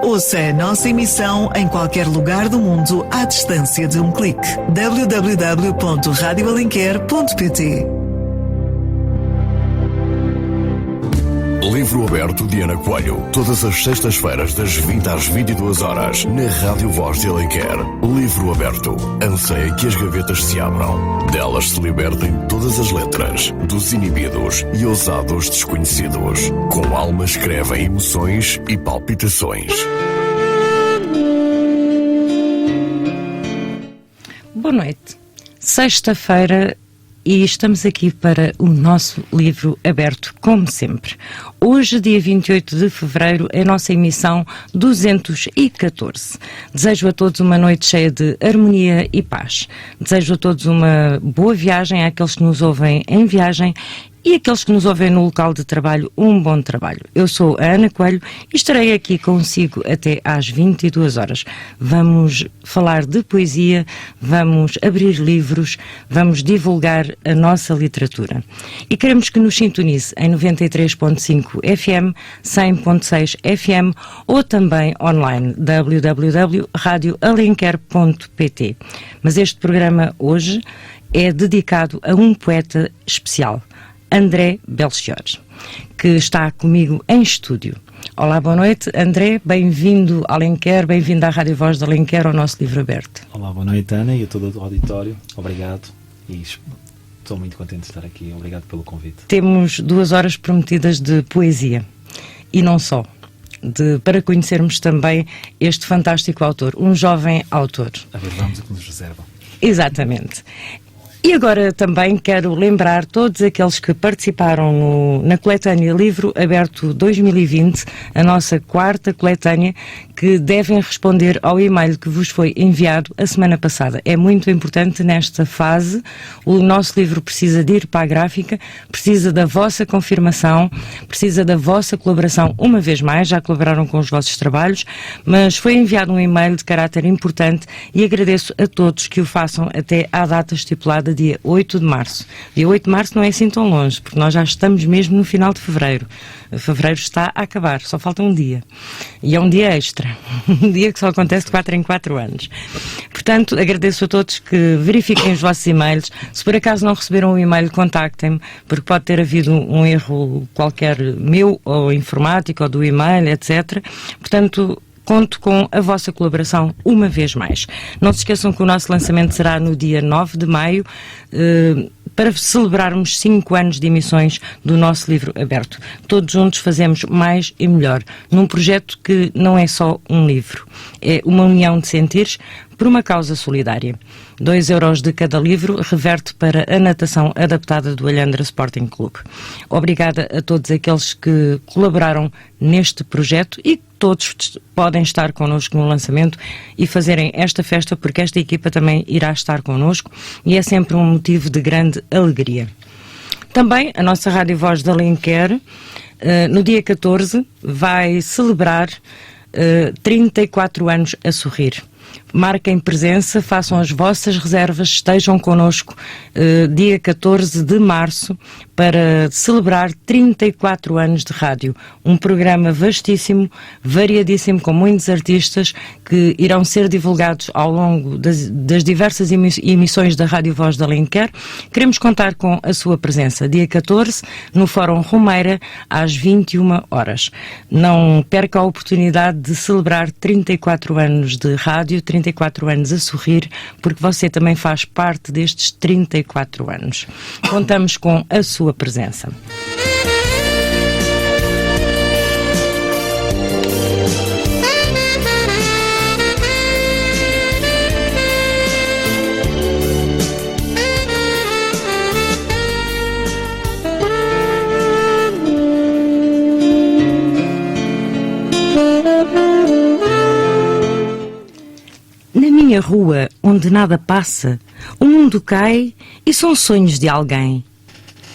Ouça a nossa emissão em qualquer lugar do mundo à distância de um clique. www.radioalenquer.pt. Livro Aberto de Ana Coelho. Todas as sextas-feiras, das 20 às 22 horas, na Rádio Voz de Alenquer. Livro Aberto. Anseia que as gavetas se abram. Delas se libertem todas as letras, dos inibidos e ousados desconhecidos. Com alma escrevem emoções e palpitações. Boa noite. Sexta-feira. E estamos aqui para o nosso livro aberto, como sempre. Hoje, dia 28 de fevereiro, é a nossa emissão 214. Desejo a todos uma noite cheia de harmonia e paz. Desejo a todos uma boa viagem, àqueles que nos ouvem em viagem e aqueles que nos ouvem no local de trabalho, um bom trabalho. Eu sou a Ana Coelho e estarei aqui consigo até às 22 horas. Vamos falar de poesia, vamos abrir livros, vamos divulgar a nossa literatura. E queremos que nos sintonize em 93.5 FM, 100.6 FM ou também online, www.radioalenquer.pt. Mas este programa hoje é dedicado a um poeta especial, André Belchior, que está comigo em estúdio. Olá, boa noite, André, bem-vindo a Alenquer, bem-vindo à Rádio Voz de Alenquer, ao nosso livro aberto. Olá, boa noite, Ana, e a todo o auditório, obrigado, e estou muito contente de estar aqui, obrigado pelo convite. Temos 2 horas prometidas de poesia, e não só, para conhecermos também este fantástico autor, um jovem autor. A ver, vamos o que nos reservam. Exatamente. E agora também quero lembrar todos aqueles que participaram na coletânea Livro Aberto 2020, a nossa 4ª coletânea, que devem responder ao e-mail que vos foi enviado a semana passada. É muito importante nesta fase, o nosso livro precisa de ir para a gráfica, precisa da vossa confirmação, precisa da vossa colaboração uma vez mais, já colaboraram com os vossos trabalhos, mas foi enviado um e-mail de caráter importante e agradeço a todos que o façam até à data estipulada, dia 8 de março. Dia 8 de março não é assim tão longe, porque nós já estamos mesmo no final de fevereiro. Fevereiro está a acabar, só falta um dia. E é um dia extra. Um dia que só acontece de 4 em 4 anos. Portanto, agradeço a todos que verifiquem os vossos e-mails. Se por acaso não receberam o e-mail, contactem-me, porque pode ter havido um erro qualquer meu, ou informático, ou do e-mail, etc. Portanto, conto com a vossa colaboração uma vez mais. Não se esqueçam que o nosso lançamento será no dia 9 de maio, para celebrarmos 5 anos de emissões do nosso livro aberto. Todos juntos fazemos mais e melhor, num projeto que não é só um livro, é uma união de sentires por uma causa solidária. 2 euros de cada livro reverte para a natação adaptada do Alhandra Sporting Clube. Obrigada a todos aqueles que colaboraram neste projeto e todos podem estar connosco no lançamento e fazerem esta festa, porque esta equipa também irá estar connosco e é sempre um motivo de grande alegria. Também a nossa Rádio Voz de Alenquer, no dia 14, vai celebrar 34 anos a sorrir. Marquem presença, façam as vossas reservas, estejam connosco dia 14 de março para celebrar 34 anos de rádio. Um programa vastíssimo, variadíssimo, com muitos artistas que irão ser divulgados ao longo das diversas emissões da Rádio Voz de Alenquer. Queremos contar com a sua presença dia 14 no Fórum Romeira às 21 horas. Não perca a oportunidade de celebrar 34 anos de rádio, 34 anos a sorrir, porque você também faz parte destes 34 anos. Contamos com a sua presença. Na minha rua, onde nada passa, o mundo cai e são sonhos de alguém.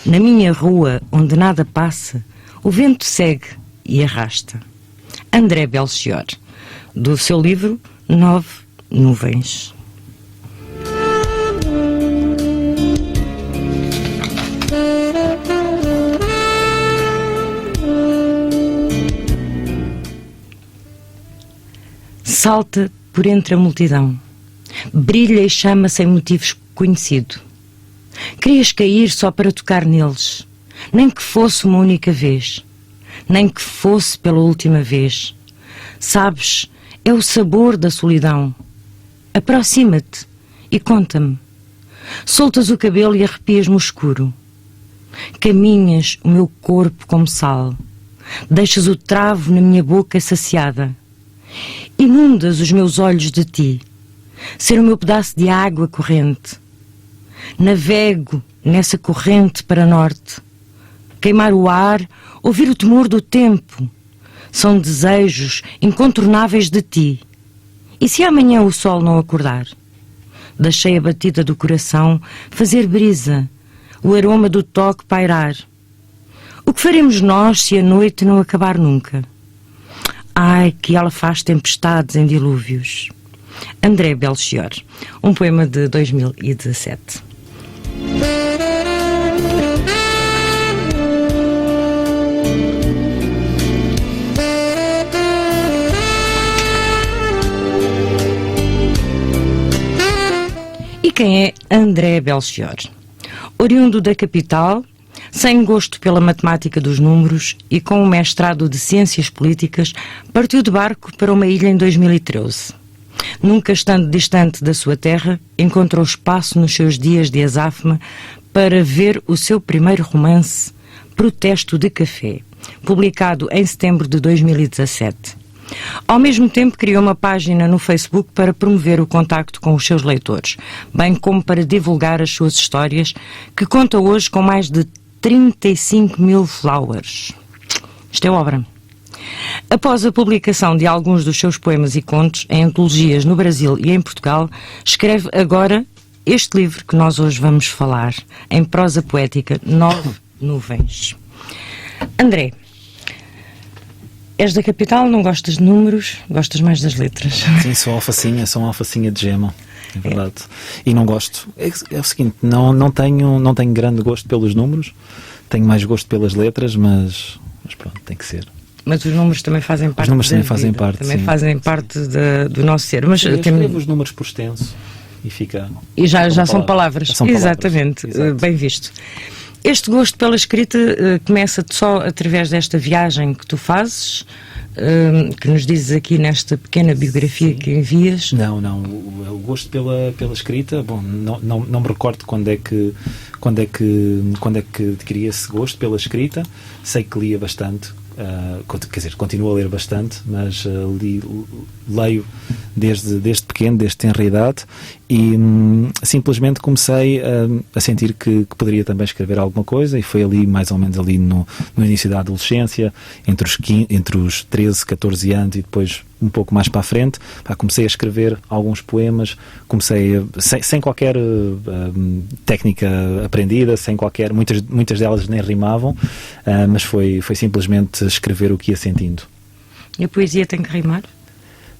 Na minha rua, onde nada passa, o vento segue e arrasta. André Belchior, do seu livro 9 Nuvens. salta por entre a multidão, brilha e chama sem motivos conhecido. Querias cair só para tocar neles, nem que fosse uma única vez, nem que fosse pela última vez. Sabes, é o sabor da solidão. Aproxima-te e conta-me. Soltas o cabelo e arrepias-me o escuro. Caminhas o meu corpo como sal. Deixas o travo na minha boca saciada. Inundas os meus olhos de ti. Ser o meu pedaço de água corrente. Navego nessa corrente para norte. Queimar o ar, ouvir o temor do tempo. São desejos incontornáveis de ti. E se amanhã o sol não acordar? Deixei a batida do coração fazer brisa, o aroma do toque pairar. O que faremos nós se a noite não acabar nunca? Ai, que ela faz tempestades em dilúvios. André Belchior, um poema de 2017. E quem é André Belchior? Oriundo da capital, sem gosto pela matemática dos números e com um mestrado de Ciências Políticas, partiu de barco para uma ilha em 2013. Nunca estando distante da sua terra, encontrou espaço nos seus dias de azáfama para ver o seu primeiro romance, Protesto de Café, publicado em setembro de 2017. Ao mesmo tempo, criou uma página no Facebook para promover o contacto com os seus leitores, bem como para divulgar as suas histórias, que conta hoje com mais de 35 mil followers. Isto é obra. Após a publicação de alguns dos seus poemas e contos em antologias no Brasil e em Portugal, escreve agora este livro que nós hoje vamos falar, em prosa poética, 9 Nuvens. André, és da capital, não gostas de números, gostas mais das letras. Sim, sou uma alfacinha de gema, é verdade. E não gosto. É o seguinte, não tenho grande gosto pelos números, tenho mais gosto pelas letras, mas pronto, tem que ser. Mas os números também fazem parte. Os números também da fazem vida, parte. Também sim. fazem parte do nosso ser. Mas eu escrevo os números por extenso e fica. E já são palavras. Já são Exatamente, palavras. Bem visto. Este gosto pela escrita começa só através desta viagem que tu fazes, que nos dizes aqui nesta pequena biografia que envias. Não, o gosto pela escrita, bom, não me recordo quando é que adquiri esse gosto pela escrita. Sei que lia bastante, quer dizer, continuo a ler bastante, mas leio desde pequeno, desde tenra idade, e simplesmente comecei a sentir que poderia também escrever alguma coisa, e foi ali, mais ou menos ali no início da adolescência, entre os 13, 14 anos e depois um pouco mais para a frente, comecei a escrever alguns poemas, sem qualquer técnica aprendida, muitas delas nem rimavam, mas foi simplesmente escrever o que ia sentindo. E a poesia tem que rimar?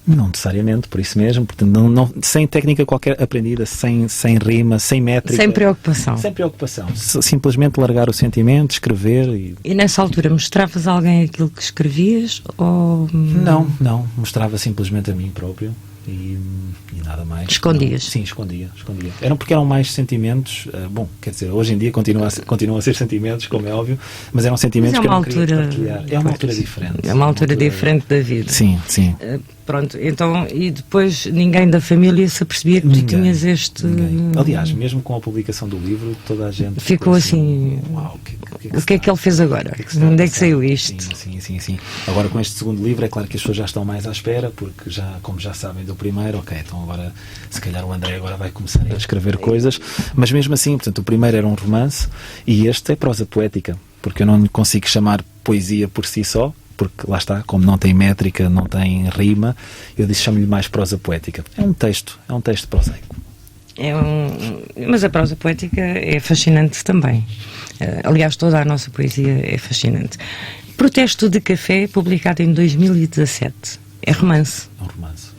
Não necessariamente, por isso mesmo, portanto, sem técnica qualquer aprendida, sem rima, sem métrica. Sem preocupação. Sem preocupação. Simplesmente largar o sentimento, escrever. E nessa altura mostravas a alguém aquilo que escrevias? Ou... Não. Mostrava simplesmente a mim próprio e nada mais. Escondias? Sim, escondia. Porque eram mais sentimentos, quer dizer, hoje em dia continuam a ser sentimentos, como é óbvio, mas eram sentimentos que eu não queria partilhar. É uma altura diferente. É uma altura diferente da vida. Sim. Pronto, então, e depois ninguém da família se apercebia que tu tinhas este... Ninguém. Aliás, mesmo com a publicação do livro, toda a gente ficou assim... Uau, o que é que ele fez agora? Onde é que saiu isto? Sim. Agora, com este segundo livro, é claro que as pessoas já estão mais à espera, porque como já sabem do primeiro, ok, então agora, se calhar o André agora vai começar a escrever coisas, mas mesmo assim, portanto, o primeiro era um romance e este é prosa poética, porque eu não consigo chamar poesia por si só, porque lá está, como não tem métrica, não tem rima, eu chamo-lhe mais prosa poética. É um texto prosaico. Mas a prosa poética é fascinante também. Aliás, toda a nossa poesia é fascinante. Protesto de Café, publicado em 2017. É romance. É um romance,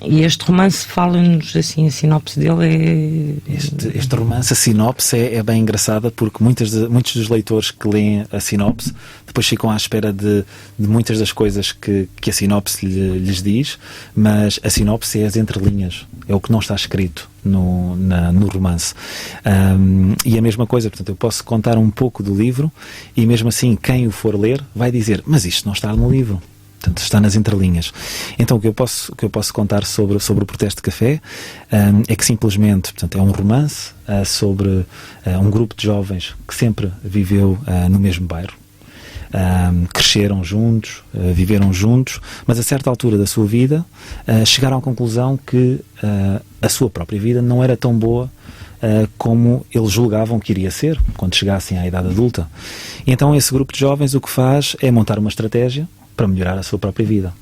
E este romance, fala-nos assim, a sinopse dele é... Este romance, a sinopse é bem engraçada, porque muitos dos leitores que leem a sinopse depois ficam à espera de muitas das coisas que a sinopse lhes diz, mas a sinopse é as entrelinhas, é o que não está escrito no romance. E a mesma coisa, portanto, eu posso contar um pouco do livro e mesmo assim quem o for ler vai dizer, mas isto não está no livro. Portanto, está nas entrelinhas. Então, o que eu posso contar sobre o Protesto de Café é que simplesmente, portanto, é um romance sobre um grupo de jovens que sempre viveu no mesmo bairro. Cresceram juntos, viveram juntos, mas a certa altura da sua vida chegaram à conclusão que a sua própria vida não era tão boa como eles julgavam que iria ser quando chegassem à idade adulta. E então esse grupo de jovens o que faz é montar uma estratégia para melhorar a sua própria vida.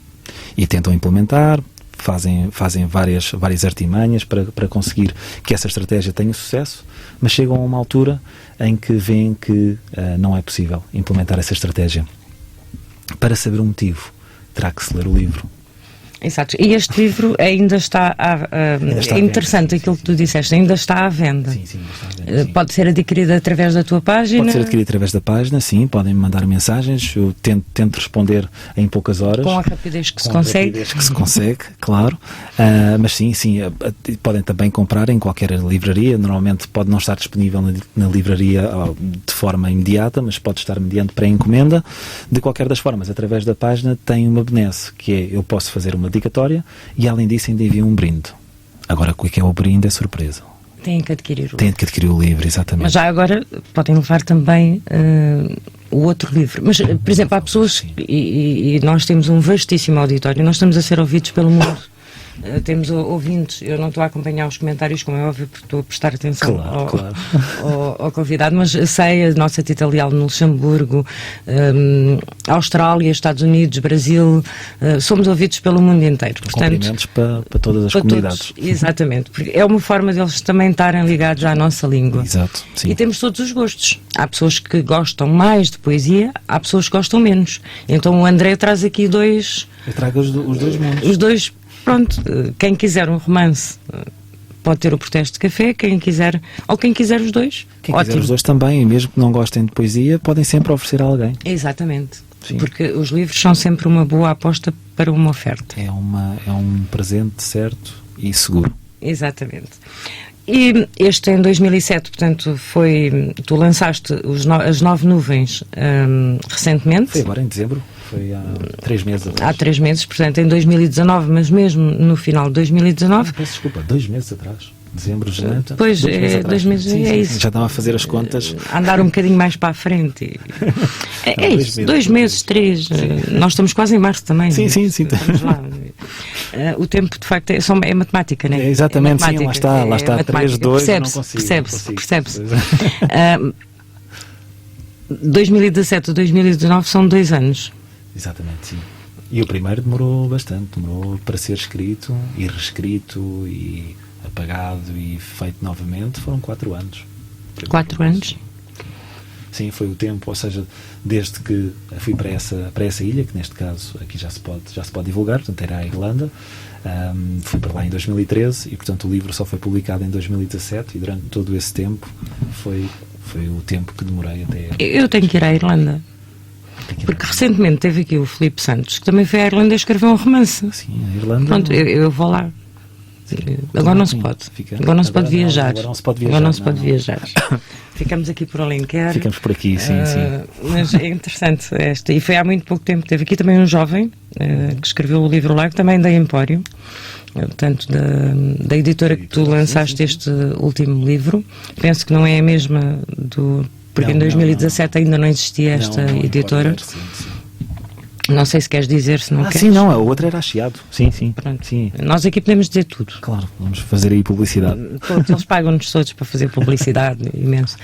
E tentam implementar, fazem várias artimanhas para conseguir que essa estratégia tenha sucesso, mas chegam a uma altura em que veem que não é possível implementar essa estratégia. Para saber o motivo, terá que se ler o livro. Exato. E este livro ainda está é interessante aquilo que tu disseste, ainda está à venda. Sim, ainda está à venda. Sim. Pode ser adquirido através da tua página? Pode ser adquirido através da página, sim. Podem me mandar mensagens. Eu tento responder em poucas horas. Com a rapidez que se consegue. Rapidez que se consegue, claro. Mas sim, podem também comprar em qualquer livraria. Normalmente pode não estar disponível na livraria de forma imediata, mas pode estar mediante pré-encomenda. De qualquer das formas, através da página tem uma benesse, que é, eu posso fazer uma dedicatória e além disso ainda envio um brinde. Agora, o que é o brinde é surpresa. Têm que adquirir o livro. Têm que adquirir o livro, exatamente. Mas já agora podem levar também o outro livro. Mas, por exemplo, há pessoas, e nós temos um vastíssimo auditório, nós estamos a ser ouvidos pelo mundo. Temos ouvintes, eu não estou a acompanhar os comentários, como é óbvio, porque estou a prestar atenção ao convidado, mas sei, a nossa Tita Leal no Luxemburgo, Austrália, Estados Unidos, Brasil, somos ouvidos pelo mundo inteiro. Portanto, cumprimentos para todas as comunidades. Todos, exatamente, porque é uma forma deles também estarem ligados à nossa língua. Exato, sim. E temos todos os gostos. Há pessoas que gostam mais de poesia, há pessoas que gostam menos. Então o André traz aqui dois... Eu trago os dois mundos. Os dois. Pronto, quem quiser um romance pode ter o Protesto de Café, quem quiser os dois. Quem quiser os dois também, e mesmo que não gostem de poesia, podem sempre oferecer a alguém. Exatamente, sim. Porque os livros são sempre uma boa aposta para uma oferta. É um presente certo e seguro. Exatamente. E este em 2007, portanto, tu lançaste as 9 nuvens recentemente. Foi agora em dezembro. Foi há 3 meses atrás. Há 3 meses, portanto, em 2019, mas mesmo no final de 2019... Peço desculpa, 2 meses atrás. Dezembro, janeiro... Pois, 2 meses sim, é isso. Já estava a fazer as contas. Andar um bocadinho mais para a frente. É isso, 2 meses, 3. Nós estamos quase em março também. Sim. Vamos lá. O tempo, de facto, é matemática, não é? Exatamente, sim, lá está. 3, 2, não consigo. Percebe-se. 2017 a 2019 são 2 anos. Exatamente, sim. E o primeiro demorou bastante, demorou para ser escrito e reescrito e apagado e feito novamente, foram 4 anos. 4 anos? Sim, foi o tempo, ou seja, desde que fui para essa ilha, que neste caso aqui já se pode divulgar, portanto era a Irlanda, fui para lá em 2013 e portanto o livro só foi publicado em 2017 e durante todo esse tempo foi o tempo que demorei até... Eu tenho que ir à Irlanda. Porque recentemente teve aqui o Filipe Santos, que também foi à Irlanda escrever um romance. Sim, a Irlanda... Pronto, eu vou lá. Agora não se pode. Agora não se pode viajar. Agora não se pode viajar. Ficamos aqui por Alenquer. Ficamos por aqui, sim. Mas é interessante esta. E foi há muito pouco tempo. Teve aqui também um jovem que escreveu o livro lá, que também da Empório. Portanto, da editora que tu lançaste este último livro. Penso que não é a mesma do... Porque em 2017 ainda não existia esta editora. Sim. Não sei se queres dizer, se não queres. Sim, não, a outra era a Chiado. Sim. Pronto. Sim. Nós aqui podemos dizer tudo. Claro, vamos fazer aí publicidade. Eles pagam-nos todos para fazer publicidade, imenso.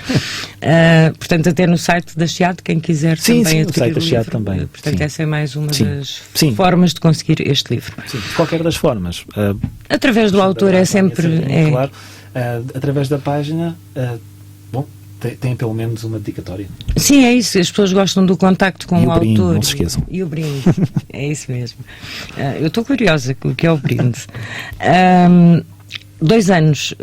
Portanto, até no site da Chiado, quem quiser também adquirir o site da Chiado também. Portanto, essa é mais uma das formas de conseguir este livro. Sim, de qualquer das formas. Através do autor é sempre... Claro. Através da página... Tem pelo menos uma dedicatória. Sim, é isso. As pessoas gostam do contacto com E o o brinde, autor. não se esqueçam. E o brinde. É isso mesmo. Eu estou curiosa com o que é o brinde. 2 anos,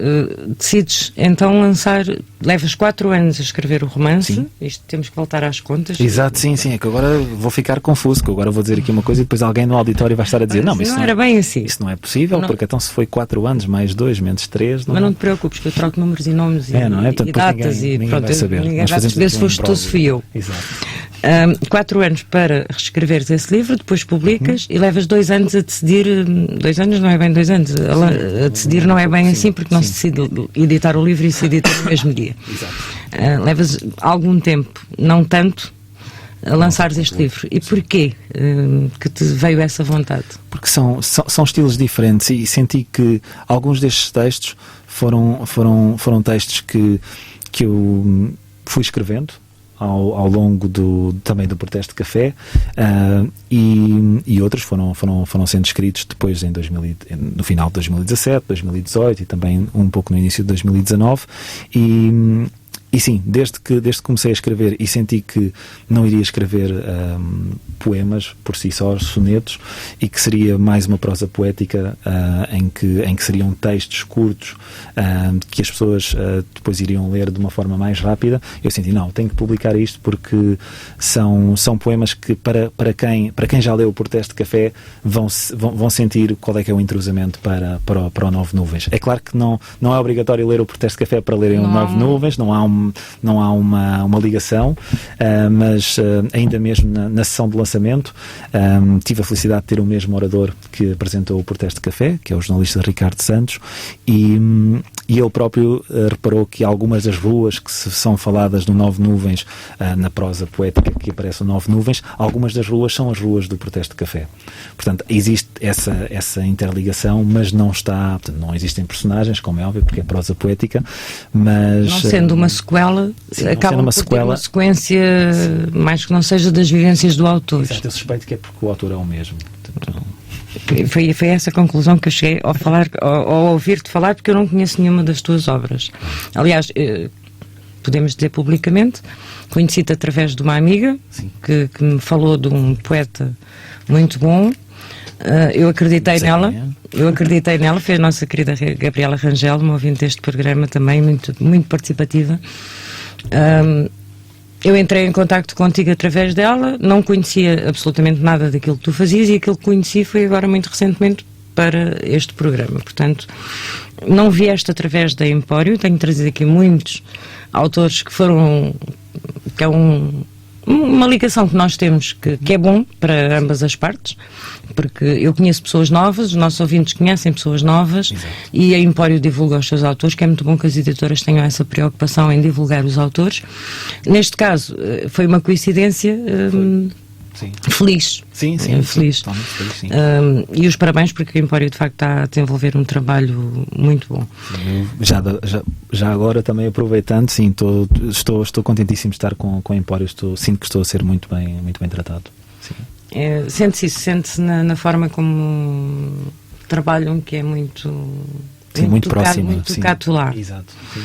decides então lançar, levas 4 anos a escrever o romance. Sim. Isto temos que voltar às contas. Exato, sim, é que agora vou ficar confuso, que agora vou dizer aqui uma coisa e depois alguém no auditório vai estar a dizer, Mas não, mas não era bem assim. isso não é possível, Não. porque então se foi 4 anos, mais 2, menos 3... Mas não te preocupes, que eu troco números e nomes não é? Portanto, e depois datas ninguém e pronto, vai saber. ninguém Nós vai fazemos perceber se aqui um foste tu ou se fui eu. Exato. 4 anos para reescreveres esse livro, depois publicas e levas 2 anos a decidir. 2 anos não é bem 2 anos, a decidir não é bem assim, porque não se decide editar o livro e se edita no mesmo dia. Exato. Levas algum tempo, não tanto, a lançares este livro. E porquê que te veio essa vontade? Porque são estilos diferentes e senti que alguns destes textos foram textos que eu fui escrevendo ao longo também do Protesto de Café, e outros foram sendo escritos depois no final de 2017, 2018 e também um pouco no início de 2019 e sim, desde que comecei a escrever e senti que não iria escrever poemas por si só, sonetos, e que seria mais uma prosa poética em que seriam textos curtos que as pessoas depois iriam ler de uma forma mais rápida. Eu senti, não, tenho que publicar isto porque são poemas que para quem já leu o Protesto de Café vão sentir qual é que é o entrosamento para o Nove Nuvens. É claro que não é obrigatório ler o Protesto de Café para lerem o Nove Nuvens, não há uma ligação, mas ainda mesmo na sessão de lançamento tive a felicidade de ter o mesmo orador que apresentou o Protesto de Café, que é o jornalista Ricardo Santos, e ele próprio reparou que algumas das ruas que são faladas no Nove Nuvens, na prosa poética que aparece o Nove Nuvens, algumas das ruas são as ruas do Protesto de Café. Portanto, existe essa interligação, mas não existem personagens, como é óbvio, porque é prosa poética, mas... Não sendo uma sequela, acaba por ter uma sequência, mais que não seja das vivências do autor. Exato, eu suspeito que é porque o autor é o mesmo. Portanto, Foi essa a conclusão que eu cheguei ao ouvir-te falar, porque eu não conheço nenhuma das tuas obras. Aliás, podemos dizer publicamente, conheci-te através de uma amiga que me falou de um poeta muito bom. Eu acreditei nela, foi a nossa querida Gabriela Rangel, uma ouvinte deste programa também, muito, muito participativa. Eu entrei em contacto contigo através dela, não conhecia absolutamente nada daquilo que tu fazias e aquilo que conheci foi agora muito recentemente para este programa. Portanto, não vieste através da Empório, tenho trazido aqui muitos autores que é uma ligação que nós temos que é bom para ambas as partes, porque eu conheço pessoas novas, os nossos ouvintes conhecem pessoas novas. Exato. E a Empório divulga os seus autores, que é muito bom que as editoras tenham essa preocupação em divulgar os autores. Neste caso, foi uma coincidência feliz. Sim. Feliz. Sim. E os parabéns, porque a Empório de facto está a desenvolver um trabalho muito bom. Já agora também aproveitando, sim, estou contentíssimo de estar com a Empório, sinto que estou a ser muito bem tratado. Sim. Sente-se isso, sente-se na forma como trabalham, que é muito próximo, muito catular. Exato. Sim.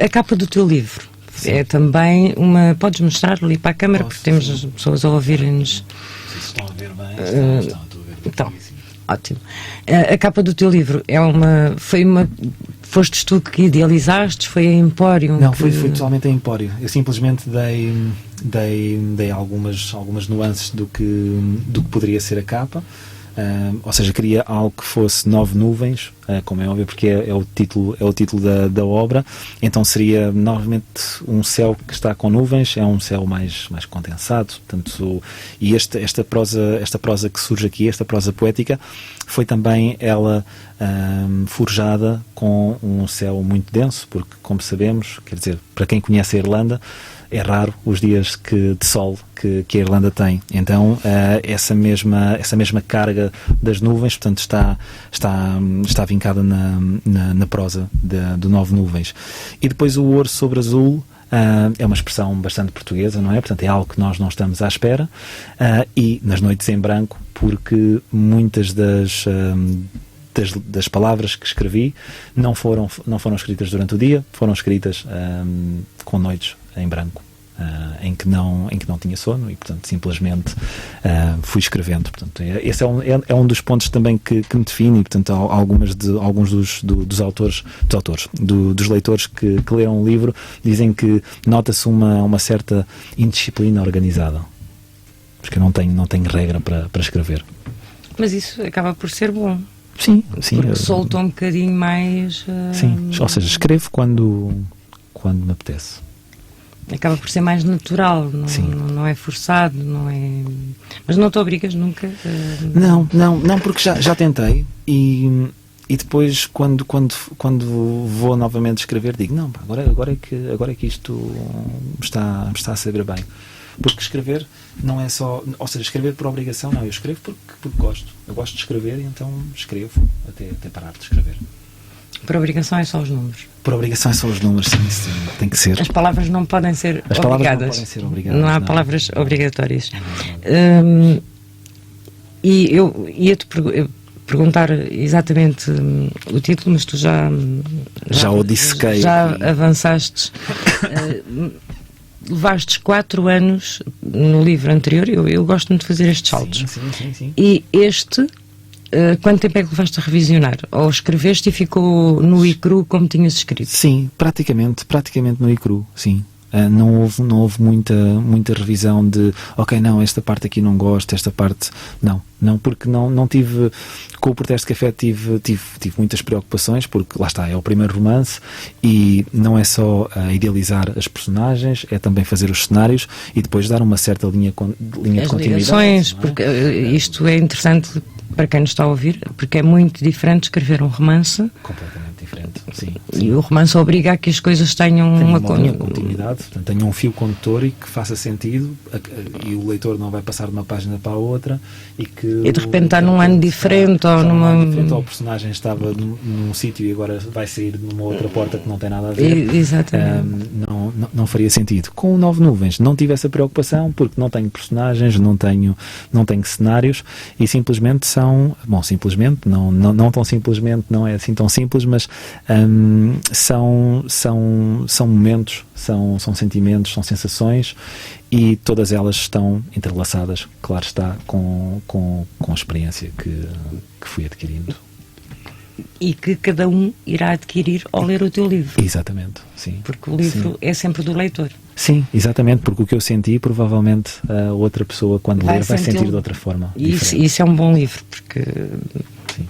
A capa do teu livro é também uma... Podes mostrar ali para a câmara, porque temos as pessoas a ouvirem-nos. Se estão a ver bem, estão a ver. Então, ótimo. A capa do teu livro fostes tu que idealizaste? Foi a Empório? Não, foi totalmente a Empório. Eu simplesmente dei algumas nuances do que poderia ser a capa. Ou seja, queria algo que fosse Nove Nuvens, como é óbvio, porque é o título da obra. Então seria novamente um céu que está com nuvens, é um céu mais condensado. Portanto, e esta prosa que surge aqui, esta prosa poética, foi também ela forjada com um céu muito denso, porque, como sabemos, quer dizer, para quem conhece a Irlanda, é raro os dias de sol que a Irlanda tem. Então essa mesma carga das nuvens, portanto, está vincada na prosa do Nove Nuvens. E depois o ouro sobre azul é uma expressão bastante portuguesa, não é? Portanto, é algo que nós não estamos à espera. E nas noites em branco, porque muitas das palavras que escrevi não foram escritas durante o dia, foram escritas com noites em branco, em que não tinha sono, e portanto simplesmente fui escrevendo. Portanto, esse é um dos pontos também que me define, e portanto alguns dos leitores que leram o livro dizem que nota-se uma certa indisciplina organizada, porque eu não tenho regra para escrever. Mas isso acaba por ser bom. Sim. Porque solta um bocadinho mais... Sim, ou seja, escrevo quando me apetece. Acaba por ser mais natural, não é forçado, não é... Mas não te obrigas nunca? Não, porque já tentei, e depois quando vou novamente escrever digo, não, pá, agora é que isto está a saber bem. Porque escrever não é só... Ou seja, escrever por obrigação, não. Eu escrevo porque gosto. Eu gosto de escrever, e então escrevo até parar de escrever. Por obrigação é só os números? Por obrigação é só os números, sim, tem que ser. As palavras não podem ser obrigadas. Palavras não podem ser obrigadas. Não há palavras obrigatórias. E eu ia-te perguntar exatamente o título, mas tu já o dissequei. Já avançaste. Levaste 4 anos no livro anterior. Eu gosto muito de fazer estes saltos. Sim. E este, quanto tempo é que levaste a revisionar? Ou escreveste e ficou no e cru como tinhas escrito? Sim, praticamente no e cru, sim. Não houve muita revisão de ok, não, esta parte aqui não gosto, esta parte não, porque não tive, com o Protesto de Café tive muitas preocupações, porque lá está, é o primeiro romance, e não é só idealizar as personagens, é também fazer os cenários e depois dar uma certa linha de continuidade. Ligações, porque isto é interessante para quem nos está a ouvir, porque é muito diferente escrever um romance. Completamente diferente, sim. E o romance obriga a que as coisas tenham uma continuidade, portanto, tenham um fio condutor e que faça sentido, e o leitor não vai passar de uma página para a outra, e de repente está num ano diferente, ou ou o personagem estava num sítio e agora vai sair numa outra porta que não tem nada a ver. Exatamente. Não faria sentido. Com o 9 Nuvens não tive essa preocupação, porque não tenho personagens, não tenho cenários, e simplesmente não tão simplesmente, não é assim tão simples, mas são momentos, são sentimentos, são sensações, e todas elas estão entrelaçadas, claro está, com a experiência que fui adquirindo. E que cada um irá adquirir ao ler o teu livro. Exatamente, sim. Porque o livro é sempre do leitor. Sim, exatamente, porque o que eu senti, provavelmente a outra pessoa, quando ler, vai sentir de outra forma. Isso é um bom livro, porque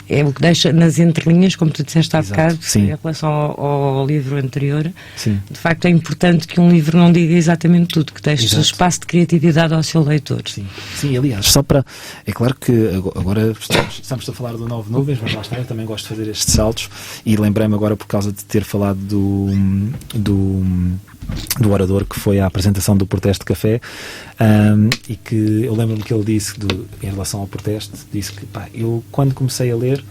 é o que deixa nas entrelinhas, como tu disseste há bocado, em relação ao livro anterior. Sim. De facto, é importante que um livro não diga exatamente tudo, que deixe espaço de criatividade ao seu leitor. Sim, aliás, só para... É claro que agora estamos a falar do 9 Nuvens, mas lá está, eu também gosto de fazer estes saltos, e lembrei-me agora, por causa de ter falado do orador que foi à apresentação do Protesto de Café, e que eu lembro-me que ele disse, em relação ao protesto, disse que eu, quando comecei a ler,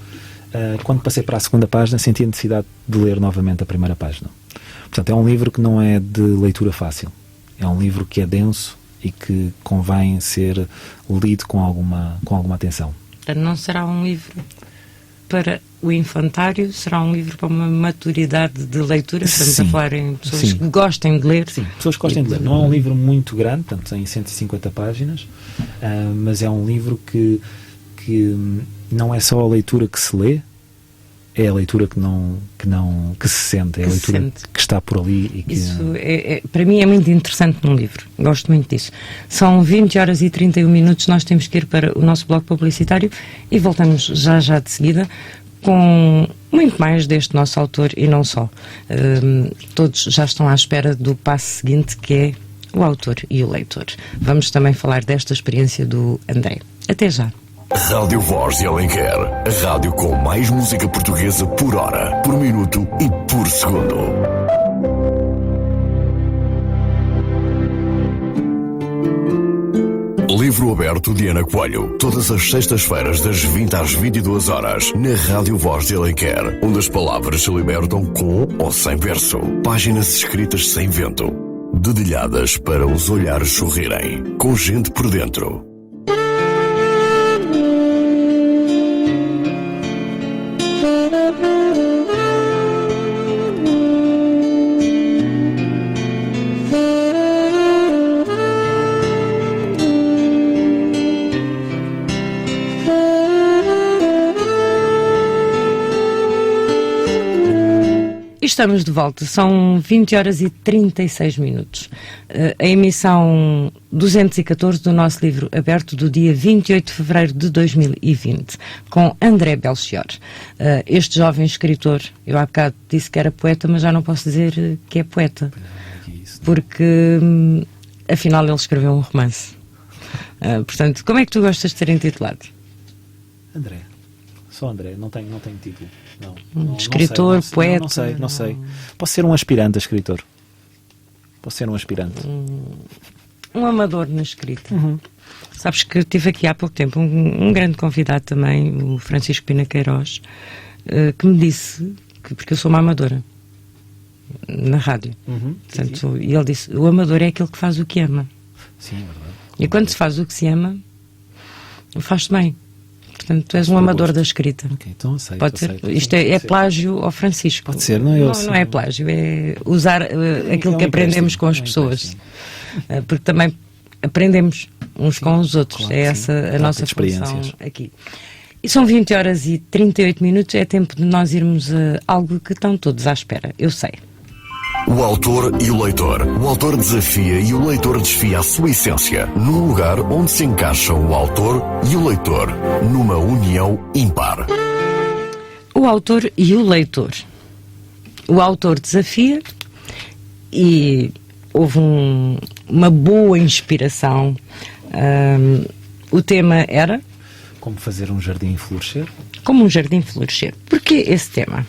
quando passei para a segunda página, senti a necessidade de ler novamente a primeira página. Portanto, é um livro que não é de leitura fácil, é um livro que é denso e que convém ser lido com alguma atenção. Portanto, não será um livro para o infantário, será um livro para uma maturidade de leitura. Estamos a falar em pessoas que gostem de ler. Sim, pessoas que gostem de ler. Não é um livro muito grande, portanto tem 150 páginas, mas é um livro que não é só a leitura que se lê, é a leitura que se sente, é a leitura que está por ali. E que... Isso para mim é muito interessante num livro, gosto muito disso. São 20 horas e 31 minutos, nós temos que ir para o nosso bloco publicitário e voltamos já de seguida com muito mais deste nosso autor e não só. Todos já estão à espera do passo seguinte, que é o autor e o leitor. Vamos também falar desta experiência do André. Até já. Rádio Voz de Alenquer, a rádio com mais música portuguesa por hora, por minuto e por segundo. Livro Aberto de Ana Coelho, todas as sextas-feiras das 20 às 22 horas, na Rádio Voz de Alenquer, onde as palavras se libertam com ou sem verso, páginas escritas sem vento, dedilhadas para os olhares sorrirem, com gente por dentro. Estamos de volta, são 20 horas e 36 minutos. A emissão 214 do nosso livro aberto do dia 28 de fevereiro de 2020, com André Belchior. Este jovem escritor, eu há bocado disse que era poeta, mas já não posso dizer que é poeta, porque afinal ele escreveu um romance. Portanto, como é que tu gostas de ser intitulado? André. Só André, não tenho título. Não, escritor, poeta? Não sei. Posso ser um aspirante a escritor. Um amador na escrita. Sabes que tive aqui há pouco tempo um grande convidado também, o Francisco Pina Queiroz, que me disse que, porque eu sou uma amadora na rádio. Portanto, e ele disse: o amador é aquele que faz o que ama. Sim, é verdade. E quando se faz o que se ama, faz-se bem. Portanto, tu és um amador da escrita. Ok, então aceito. Pode ser. Isto é plágio ao Francisco. Pode ser, não é plágio, é usar aquilo que aprendemos com as pessoas. Porque também aprendemos uns com os outros. Claro, é essa a nossa função aqui. E são 20 horas e 38 minutos, é tempo de nós irmos a algo que estão todos à espera, eu sei. O autor e o leitor. O autor desafia e o leitor desfia a sua essência, num lugar onde se encaixam o autor e o leitor, numa união ímpar. O autor e o leitor. O autor desafia e houve uma boa inspiração. O tema era... Como fazer um jardim florescer? Como um jardim florescer. Porquê esse tema?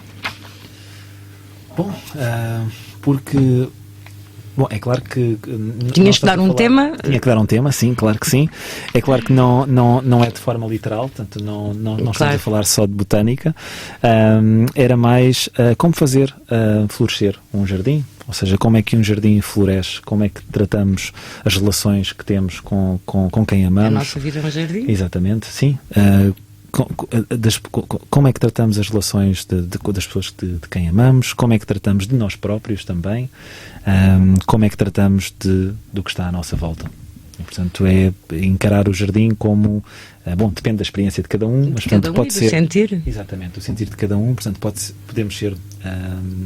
Bom, porque... Bom, é claro que... Tinhas que dar um tema? Tinha que dar um tema, sim, claro que sim. É claro que não é de forma literal, portanto não claro. Estamos a falar só de botânica. Era mais como fazer florescer um jardim, ou seja, como é que um jardim floresce, como é que tratamos as relações que temos com quem amamos. A nossa vida é um jardim? Exatamente, sim. Como é que tratamos as relações das pessoas de quem amamos, como é que tratamos de nós próprios também, como é que tratamos do que está à nossa volta. E, portanto, é encarar o jardim como... bom, depende da experiência de cada um, mas portanto, pode ser... sentir. Exatamente, o sentir de cada um. Portanto, podemos ser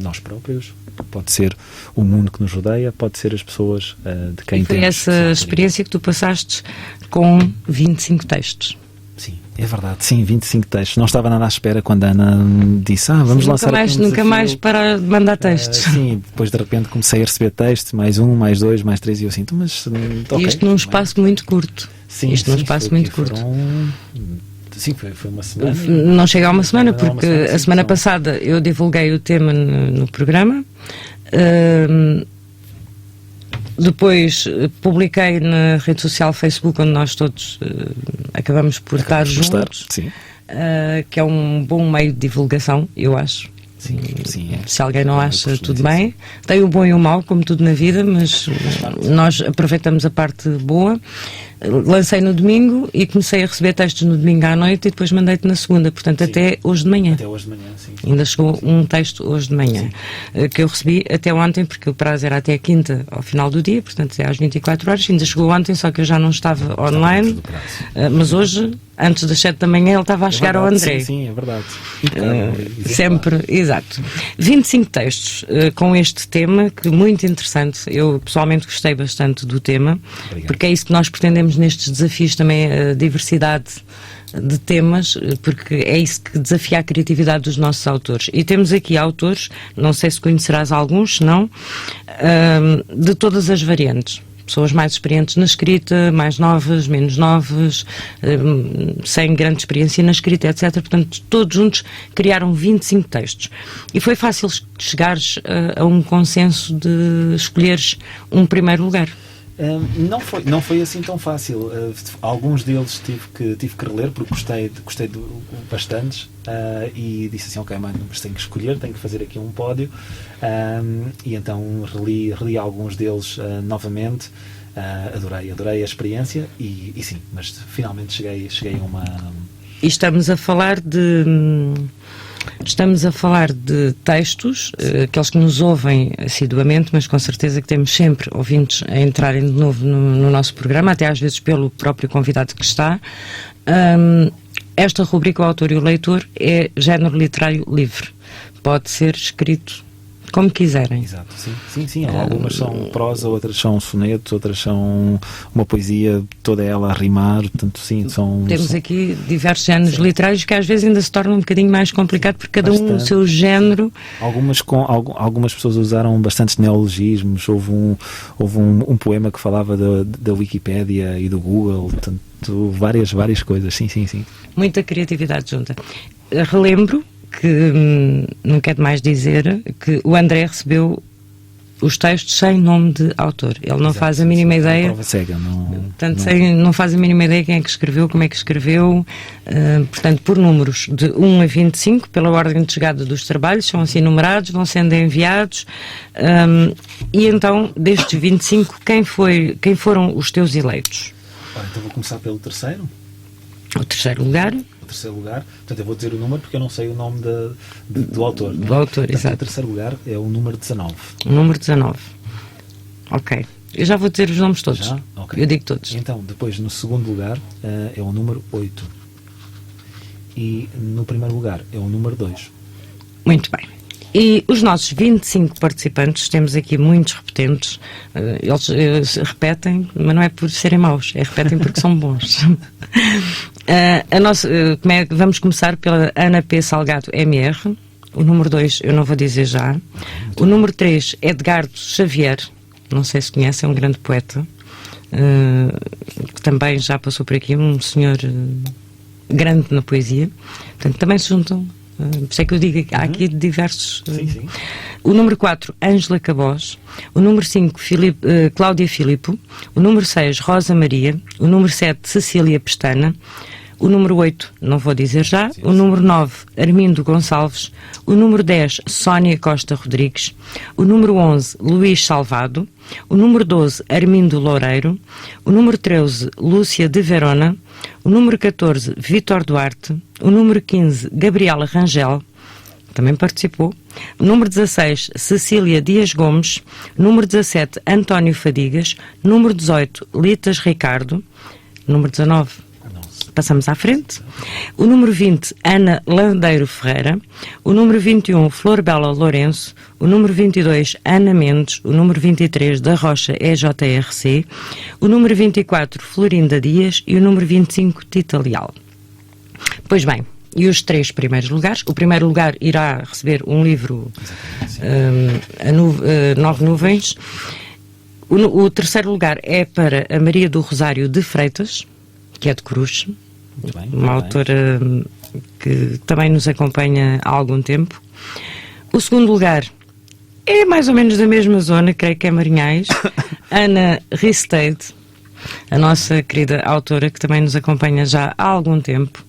nós próprios, pode ser o mundo que nos rodeia, pode ser as pessoas de quem temos. E foi essa experiência que tu passaste com 25 textos. Sim, é verdade, sim, 25 textos. Não estava nada à espera quando a Ana disse: vamos lançar nunca mais para de mandar textos. Sim, depois de repente comecei a receber textos, mais um, mais dois, mais três, e eu assim, mas okay, isto num espaço muito curto. Sim, isto num espaço muito curto. Sim, foi uma semana. Não chega a uma semana, porque a semana passada eu divulguei o tema no programa. Depois publiquei na rede social Facebook, onde nós todos acabamos por estar juntos, que é um bom meio de divulgação, eu acho. Sim, se alguém não acha, tudo bem. Tem o bom e o mau, como tudo na vida, mas nós aproveitamos a parte boa. Lancei no domingo e comecei a receber textos no domingo à noite e depois mandei-te na segunda, portanto até hoje de manhã. Até hoje de manhã, sim. Ainda chegou um texto hoje de manhã, que eu recebi até ontem, porque o prazo era até a quinta ao final do dia, portanto é às 24 horas, ainda chegou ontem, só que eu já não estava online, mas hoje, antes das 7 da manhã, ele estava a chegar ao André. Sim, é verdade. Sempre, exato. 25 textos com este tema, que muito interessante. Eu pessoalmente gostei bastante do tema. Obrigado. Porque é isso que nós pretendemos nestes desafios também, a diversidade de temas, porque é isso que desafia a criatividade dos nossos autores. E temos aqui autores, não sei se conhecerás alguns, se não, de todas as variantes. Pessoas mais experientes na escrita, mais novas, menos novas, sem grande experiência na escrita, etc. Portanto, todos juntos criaram 25 textos. E foi fácil chegares a um consenso de escolheres um primeiro lugar. Não foi assim tão fácil. Alguns deles tive que reler, porque gostei de bastantes, e disse assim, ok, mas tenho que escolher, tenho que fazer aqui um pódio, e então reli alguns deles novamente. Adorei a experiência e sim, mas finalmente cheguei a uma... E estamos a falar de textos, aqueles que nos ouvem assiduamente, mas com certeza que temos sempre ouvintes a entrarem de novo no nosso programa, até às vezes pelo próprio convidado que está. Esta rubrica, o autor e o leitor, é género literário livre. Pode ser escrito como quiserem. Exato, sim. Algumas são prosa, outras são sonetos, outras são uma poesia, toda ela a rimar, portanto, sim, Temos aqui diversos géneros literários que às vezes ainda se torna um bocadinho mais complicado porque cada um o seu género. Algumas pessoas usaram bastantes neologismos, houve um poema que falava da Wikipédia e do Google, portanto, várias coisas, sim. Muita criatividade junta. Relembro que não quero mais dizer que o André recebeu os textos sem nome de autor. Ele não faz a mínima ideia. Prova cega, portanto, não faz a mínima ideia quem é que escreveu, como é que escreveu. Portanto, por números de 1 a 25, pela ordem de chegada dos trabalhos, são assim numerados, vão sendo enviados. E então, destes 25, quem foram os teus eleitos? Então vou começar pelo terceiro. O terceiro lugar. Portanto, eu vou dizer o número porque eu não sei o nome do autor. Do autor, portanto, exato. O terceiro lugar é o número 19. O número 19. Ok. Eu já vou dizer os nomes todos. Já? Okay. Eu digo todos. Então, depois, no segundo lugar, é o número 8. E no primeiro lugar é o número 2. Muito bem. E os nossos 25 participantes, temos aqui muitos repetentes, eles repetem, mas não é por serem maus, repetem porque são bons. Vamos começar pela Ana P. Salgado MR, o número 2 eu não vou dizer já, o número 3 Edgardo Xavier, não sei se conhece, é um grande poeta, que também já passou por aqui, um senhor grande na poesia, portanto também se juntam. Por isso é que eu digo que há aqui diversos. Sim. O número 4, Ângela Cabós. O número 5, Cláudia Filipo. O número 6, Rosa Maria. O número 7, Cecília Pestana. O número 8, não vou dizer já. O número 9, Armindo Gonçalves. O número 10, Sónia Costa Rodrigues. O número 11, Luís Salvado. O número 12, Armindo Loureiro. O número 13, Lúcia de Verona. O número 14, Vítor Duarte. O número 15, Gabriela Rangel, também participou. O número 16, Cecília Dias Gomes. O número 17, António Fadigas. O número 18, Litas Ricardo. O número 19, passamos à frente. O número 20, Ana Landeiro Ferreira. O número 21, Flor Bela Lourenço. O número 22, Ana Mendes. O número 23, da Rocha EJRC. O número 24, Florinda Dias. E o número 25, Tita Leal. Pois bem, e os 3 primeiros lugares? O primeiro lugar irá receber um livro, 9 Nuvens. O terceiro lugar é para a Maria do Rosário de Freitas, que é de Cruz, uma autora que também nos acompanha há algum tempo. O segundo lugar é mais ou menos da mesma zona, creio que é Marinhais, Ana Ristade, a nossa querida autora que também nos acompanha já há algum tempo.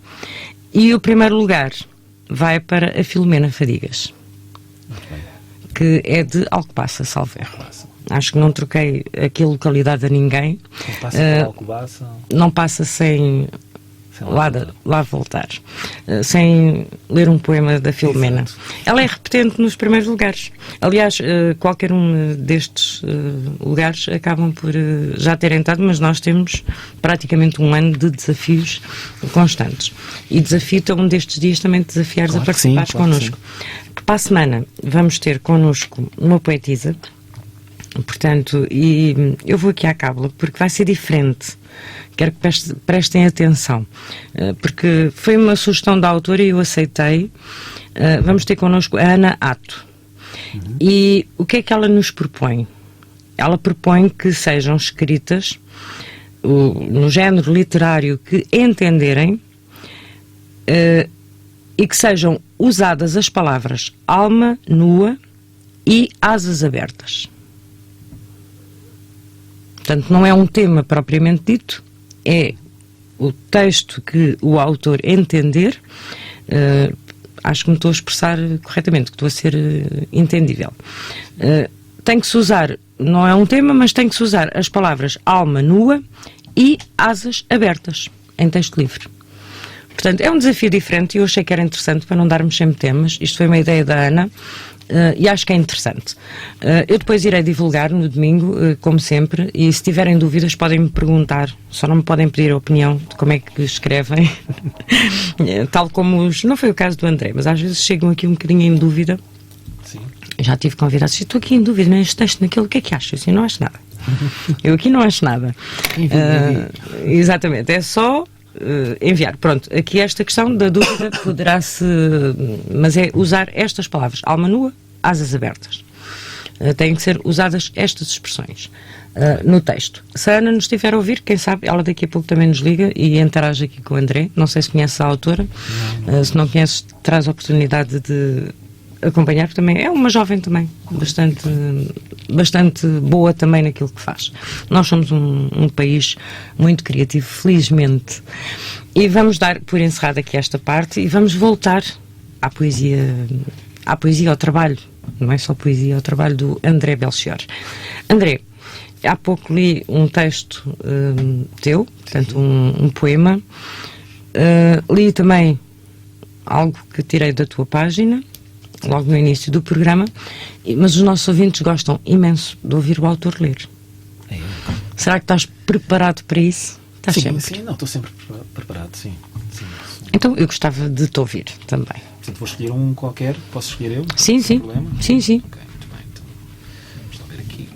E o primeiro lugar vai para a Filomena Fadigas, que é de Alcobaça, salvo erro. Acho que não troquei aqui a localidade a ninguém. Não passa por Alcobaça? Não passa sem lá voltar. Sem ler um poema da Filomena. Exato. Ela é repetente nos primeiros lugares. Aliás, qualquer um destes lugares acabam por já terem entrado, mas nós temos praticamente um ano de desafios constantes. E desafio-te um destes dias também desafiares a participares connosco. Para a semana vamos ter connosco uma poetisa. Portanto, e eu vou aqui à cábula porque vai ser diferente. Quero que prestem atenção, porque foi uma sugestão da autora e eu aceitei. Vamos ter connosco a Ana Ato. E o que é que ela nos propõe? Ela propõe que sejam escritas no género literário que entenderem e que sejam usadas as palavras alma nua e asas abertas. Portanto, não é um tema propriamente dito, é o texto que o autor entender. Acho que me estou a expressar corretamente, que estou a ser entendível. Tem que se usar, não é um tema, mas tem que se usar as palavras alma nua e asas abertas, em texto livre. Portanto, é um desafio diferente e eu achei que era interessante para não darmos sempre temas. Isto foi uma ideia da Ana. E acho que é interessante. Eu depois irei divulgar no domingo, como sempre, e se tiverem dúvidas podem me perguntar, só não me podem pedir a opinião de como é que escrevem, tal como não foi o caso do André, mas às vezes chegam aqui um bocadinho em dúvida. Sim. Já tive convidados, estou aqui em dúvida neste texto, naquilo, o que é que achas? Eu não acho nada. Eu aqui não acho nada. Exatamente, é só enviar. Pronto, aqui esta questão da dúvida poderá-se, mas é usar estas palavras: alma nua, asas abertas. Têm que ser usadas estas expressões no texto. Se a Ana nos estiver a ouvir, quem sabe, ela daqui a pouco também nos liga e interage aqui com o André. Não sei se conhece a autora. Se não conheces, traz a oportunidade de acompanhar, porque também é uma jovem também, bastante boa também naquilo que faz. Nós somos um país muito criativo, felizmente. E vamos dar por encerrada aqui esta parte e vamos voltar à poesia, ao trabalho, não é só poesia, ao trabalho do André Belchior. André, há pouco li um texto teu, portanto um poema. Li também algo que tirei da tua página, logo no início do programa, mas os nossos ouvintes gostam imenso de ouvir o autor ler. Será que estás preparado para isso? Estás sim, sempre? Sim, não, estou sempre preparado, sim. Então eu gostava de te ouvir também. Portanto, vou escolher um qualquer, posso escolher eu? Sim. Sem problema? Sim. Ok, muito bem, então vamos lá ver aqui.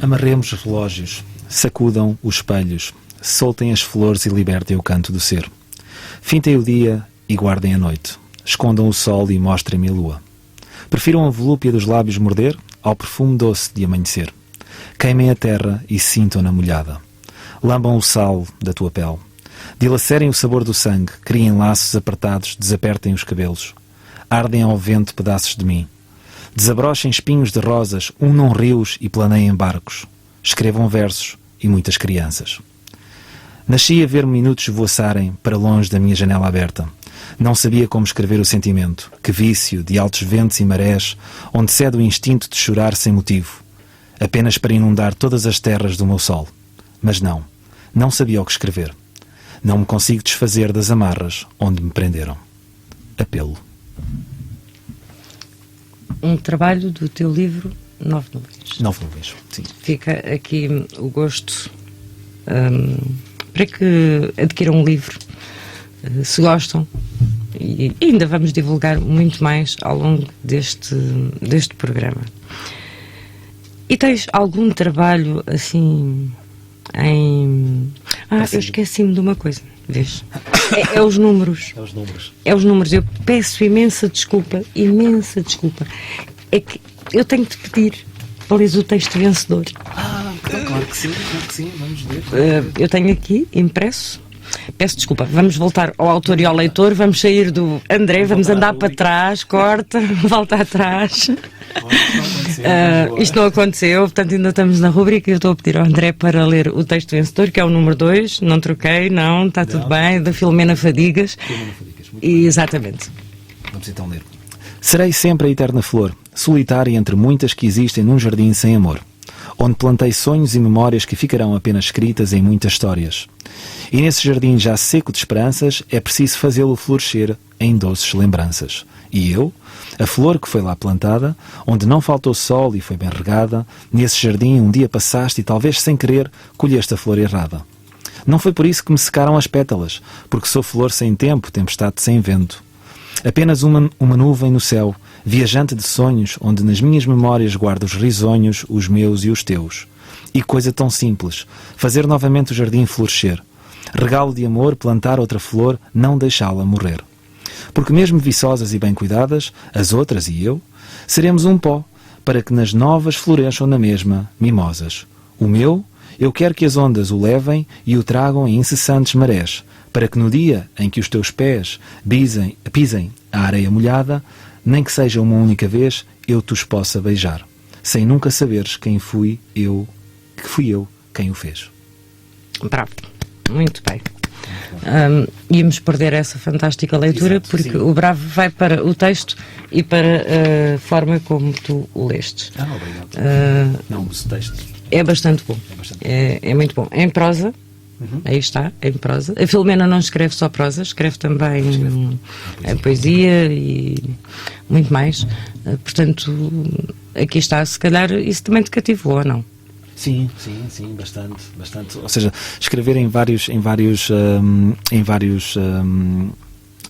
Amarremos os relógios, sacudam os espelhos, soltem as flores e libertem o canto do ser. Fintem o dia e guardem a noite. Escondam o sol e mostrem-me a lua. Prefiram a volúpia dos lábios morder ao perfume doce de amanhecer. Queimem a terra e sintam-na molhada. Lambam o sal da tua pele. Dilacerem o sabor do sangue, criem laços apertados, desapertem os cabelos. Ardem ao vento pedaços de mim. Desabrochem espinhos de rosas, unam rios e planeiem barcos. Escrevam versos e muitas crianças. Nasci a ver minutos voaçarem para longe da minha janela aberta. Não sabia como escrever o sentimento. Que vício de altos ventos e marés, onde cede o instinto de chorar sem motivo. Apenas para inundar todas as terras do meu sol. Mas não sabia o que escrever. Não me consigo desfazer das amarras onde me prenderam. Apelo. Um trabalho do teu livro, 9 nuvens. 9 nuvens, sim. Fica aqui o gosto para que adquiram um livro, se gostam, e ainda vamos divulgar muito mais ao longo deste programa. E tens algum trabalho assim em... eu esqueci-me de uma coisa, vês? É os números. É os números. Eu peço imensa desculpa. É que eu tenho de te pedir para ler o texto vencedor. Claro que sim, vamos ver. Eu tenho aqui impresso. Peço desculpa, vamos voltar ao autor e ao leitor, vamos sair do André, vamos andar para trás, corta, volta atrás. Isto não aconteceu, portanto ainda estamos na rubrica e eu estou a pedir ao André para ler o texto vencedor, que é o número 2, não troquei, não, está tudo bem, da Filomena Fadigas. Exatamente. Vamos então ler. Serei sempre a eterna flor, solitária entre muitas que existem num jardim sem amor, onde plantei sonhos e memórias que ficarão apenas escritas em muitas histórias. E nesse jardim já seco de esperanças, é preciso fazê-lo florescer em doces lembranças. E eu, a flor que foi lá plantada, onde não faltou sol e foi bem regada, nesse jardim um dia passaste e talvez sem querer colheste a flor errada. Não foi por isso que me secaram as pétalas, porque sou flor sem tempo, tempestade sem vento. Apenas uma nuvem no céu, viajante de sonhos, onde nas minhas memórias guardo os risonhos, os meus e os teus. E coisa tão simples, fazer novamente o jardim florescer. Regalo de amor, plantar outra flor, não deixá-la morrer. Porque mesmo viçosas e bem cuidadas, as outras e eu, seremos um pó, para que nas novas floresçam na mesma, mimosas. O meu, eu quero que as ondas o levem e o tragam em incessantes marés, para que no dia em que os teus pés pisem a areia molhada, nem que seja uma única vez, eu te os possa beijar, sem nunca saberes quem fui eu quem o fez. Bravo, muito bem. Íamos perder essa fantástica leitura. Exato, porque sim. O bravo vai para o texto e para a forma como tu o lestes. Obrigado. Não, o texto é bastante bom. É muito bom. Em prosa, Aí está, em prosa. A Filomena não escreve só prosa, escreve também a poesia e muito mais. Portanto, aqui está, se calhar isso também te cativou, ou não? Sim, bastante. Ou seja, escrever em vários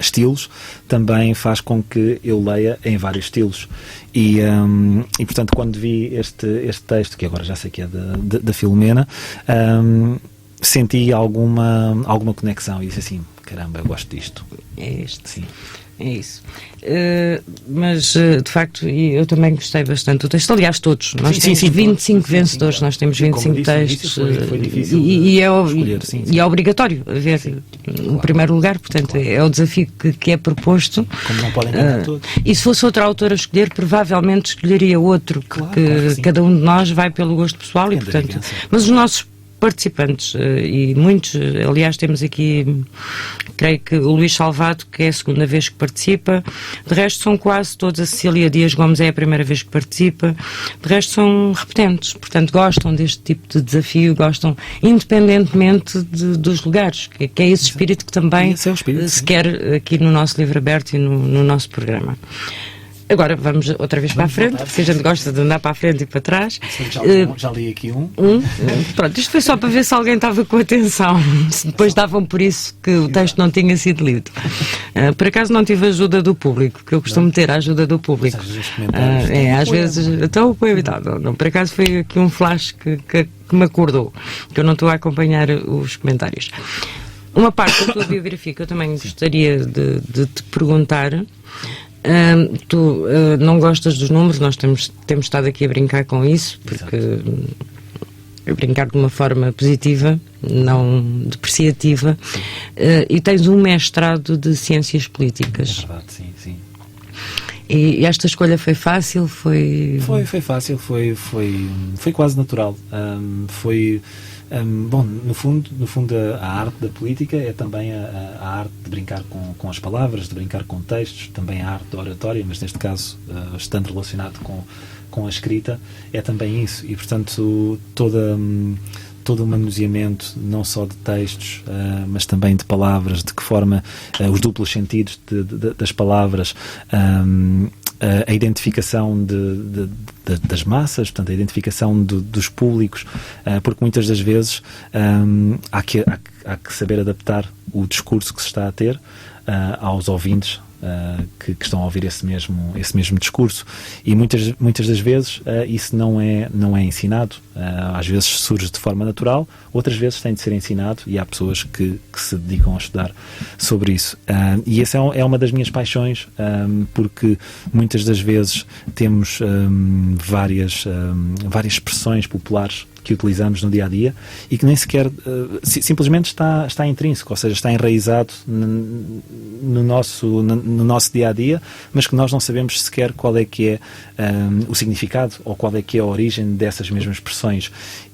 estilos também faz com que eu leia em vários estilos. E portanto, quando vi este texto, que agora já sei que é da Filomena, senti alguma conexão e disse assim, caramba, eu gosto disto. É este, sim. É isso. Mas, de facto, eu também gostei bastante do texto. Aliás, todos. Nós temos 25 vencedores, nós temos 25 textos. Foi difícil e escolher, e é obrigatório haver um primeiro lugar, portanto, é o desafio que é proposto. Como não podem ganhar todos. E se fosse outro autor a escolher, provavelmente escolheria outro, que cada um de nós vai pelo gosto pessoal. E, portanto, mas os nossos participantes, e muitos, aliás, temos aqui, creio que o Luís Salvado, que é a segunda vez que participa, de resto são quase todos, a Cecília Dias Gomes é a primeira vez que participa, de resto são repetentes, portanto gostam deste tipo de desafio, gostam independentemente dos lugares, que é esse espírito que também se quer aqui no nosso Livro Aberto e no nosso programa. Agora vamos outra vez para a frente, porque a gente gosta de andar para a frente e para trás. Já li aqui um. Pronto, isto foi só para ver se alguém estava com atenção. Se depois davam por isso que o texto não tinha sido lido. Por acaso não tive a ajuda do público, que eu costumo ter a ajuda do público. Às vezes, então o poema e tal. Não, por acaso foi aqui um flash que me acordou, que eu não estou a acompanhar os comentários. Uma parte da tua biografia que eu também gostaria de te perguntar. Tu não gostas dos números, nós temos estado aqui a brincar com isso, porque a brincar de uma forma positiva, não depreciativa, e tens um mestrado de Ciências Políticas. É verdade, sim. E esta escolha foi fácil? Foi fácil, foi quase natural. Bom, no fundo a arte da política é também a arte de brincar com as palavras, de brincar com textos, também a arte da oratória, mas neste caso, estando relacionado com a escrita, é também isso. E, portanto, todo o manuseamento, não só de textos, mas também de palavras, de que forma os duplos sentidos das palavras, a identificação das massas, portanto, a identificação dos públicos, porque muitas das vezes há que saber adaptar o discurso que se está a ter aos ouvintes que estão a ouvir esse mesmo discurso, e muitas das vezes isso não é ensinado. Às vezes surge de forma natural, outras vezes tem de ser ensinado, e há pessoas que se dedicam a estudar sobre isso, e essa é uma das minhas paixões, porque muitas das vezes temos várias expressões populares que utilizamos no dia-a-dia e que nem sequer simplesmente está intrínseco, ou seja, está enraizado no nosso dia-a-dia, mas que nós não sabemos sequer qual é que é o significado ou qual é que é a origem dessas mesmas expressões.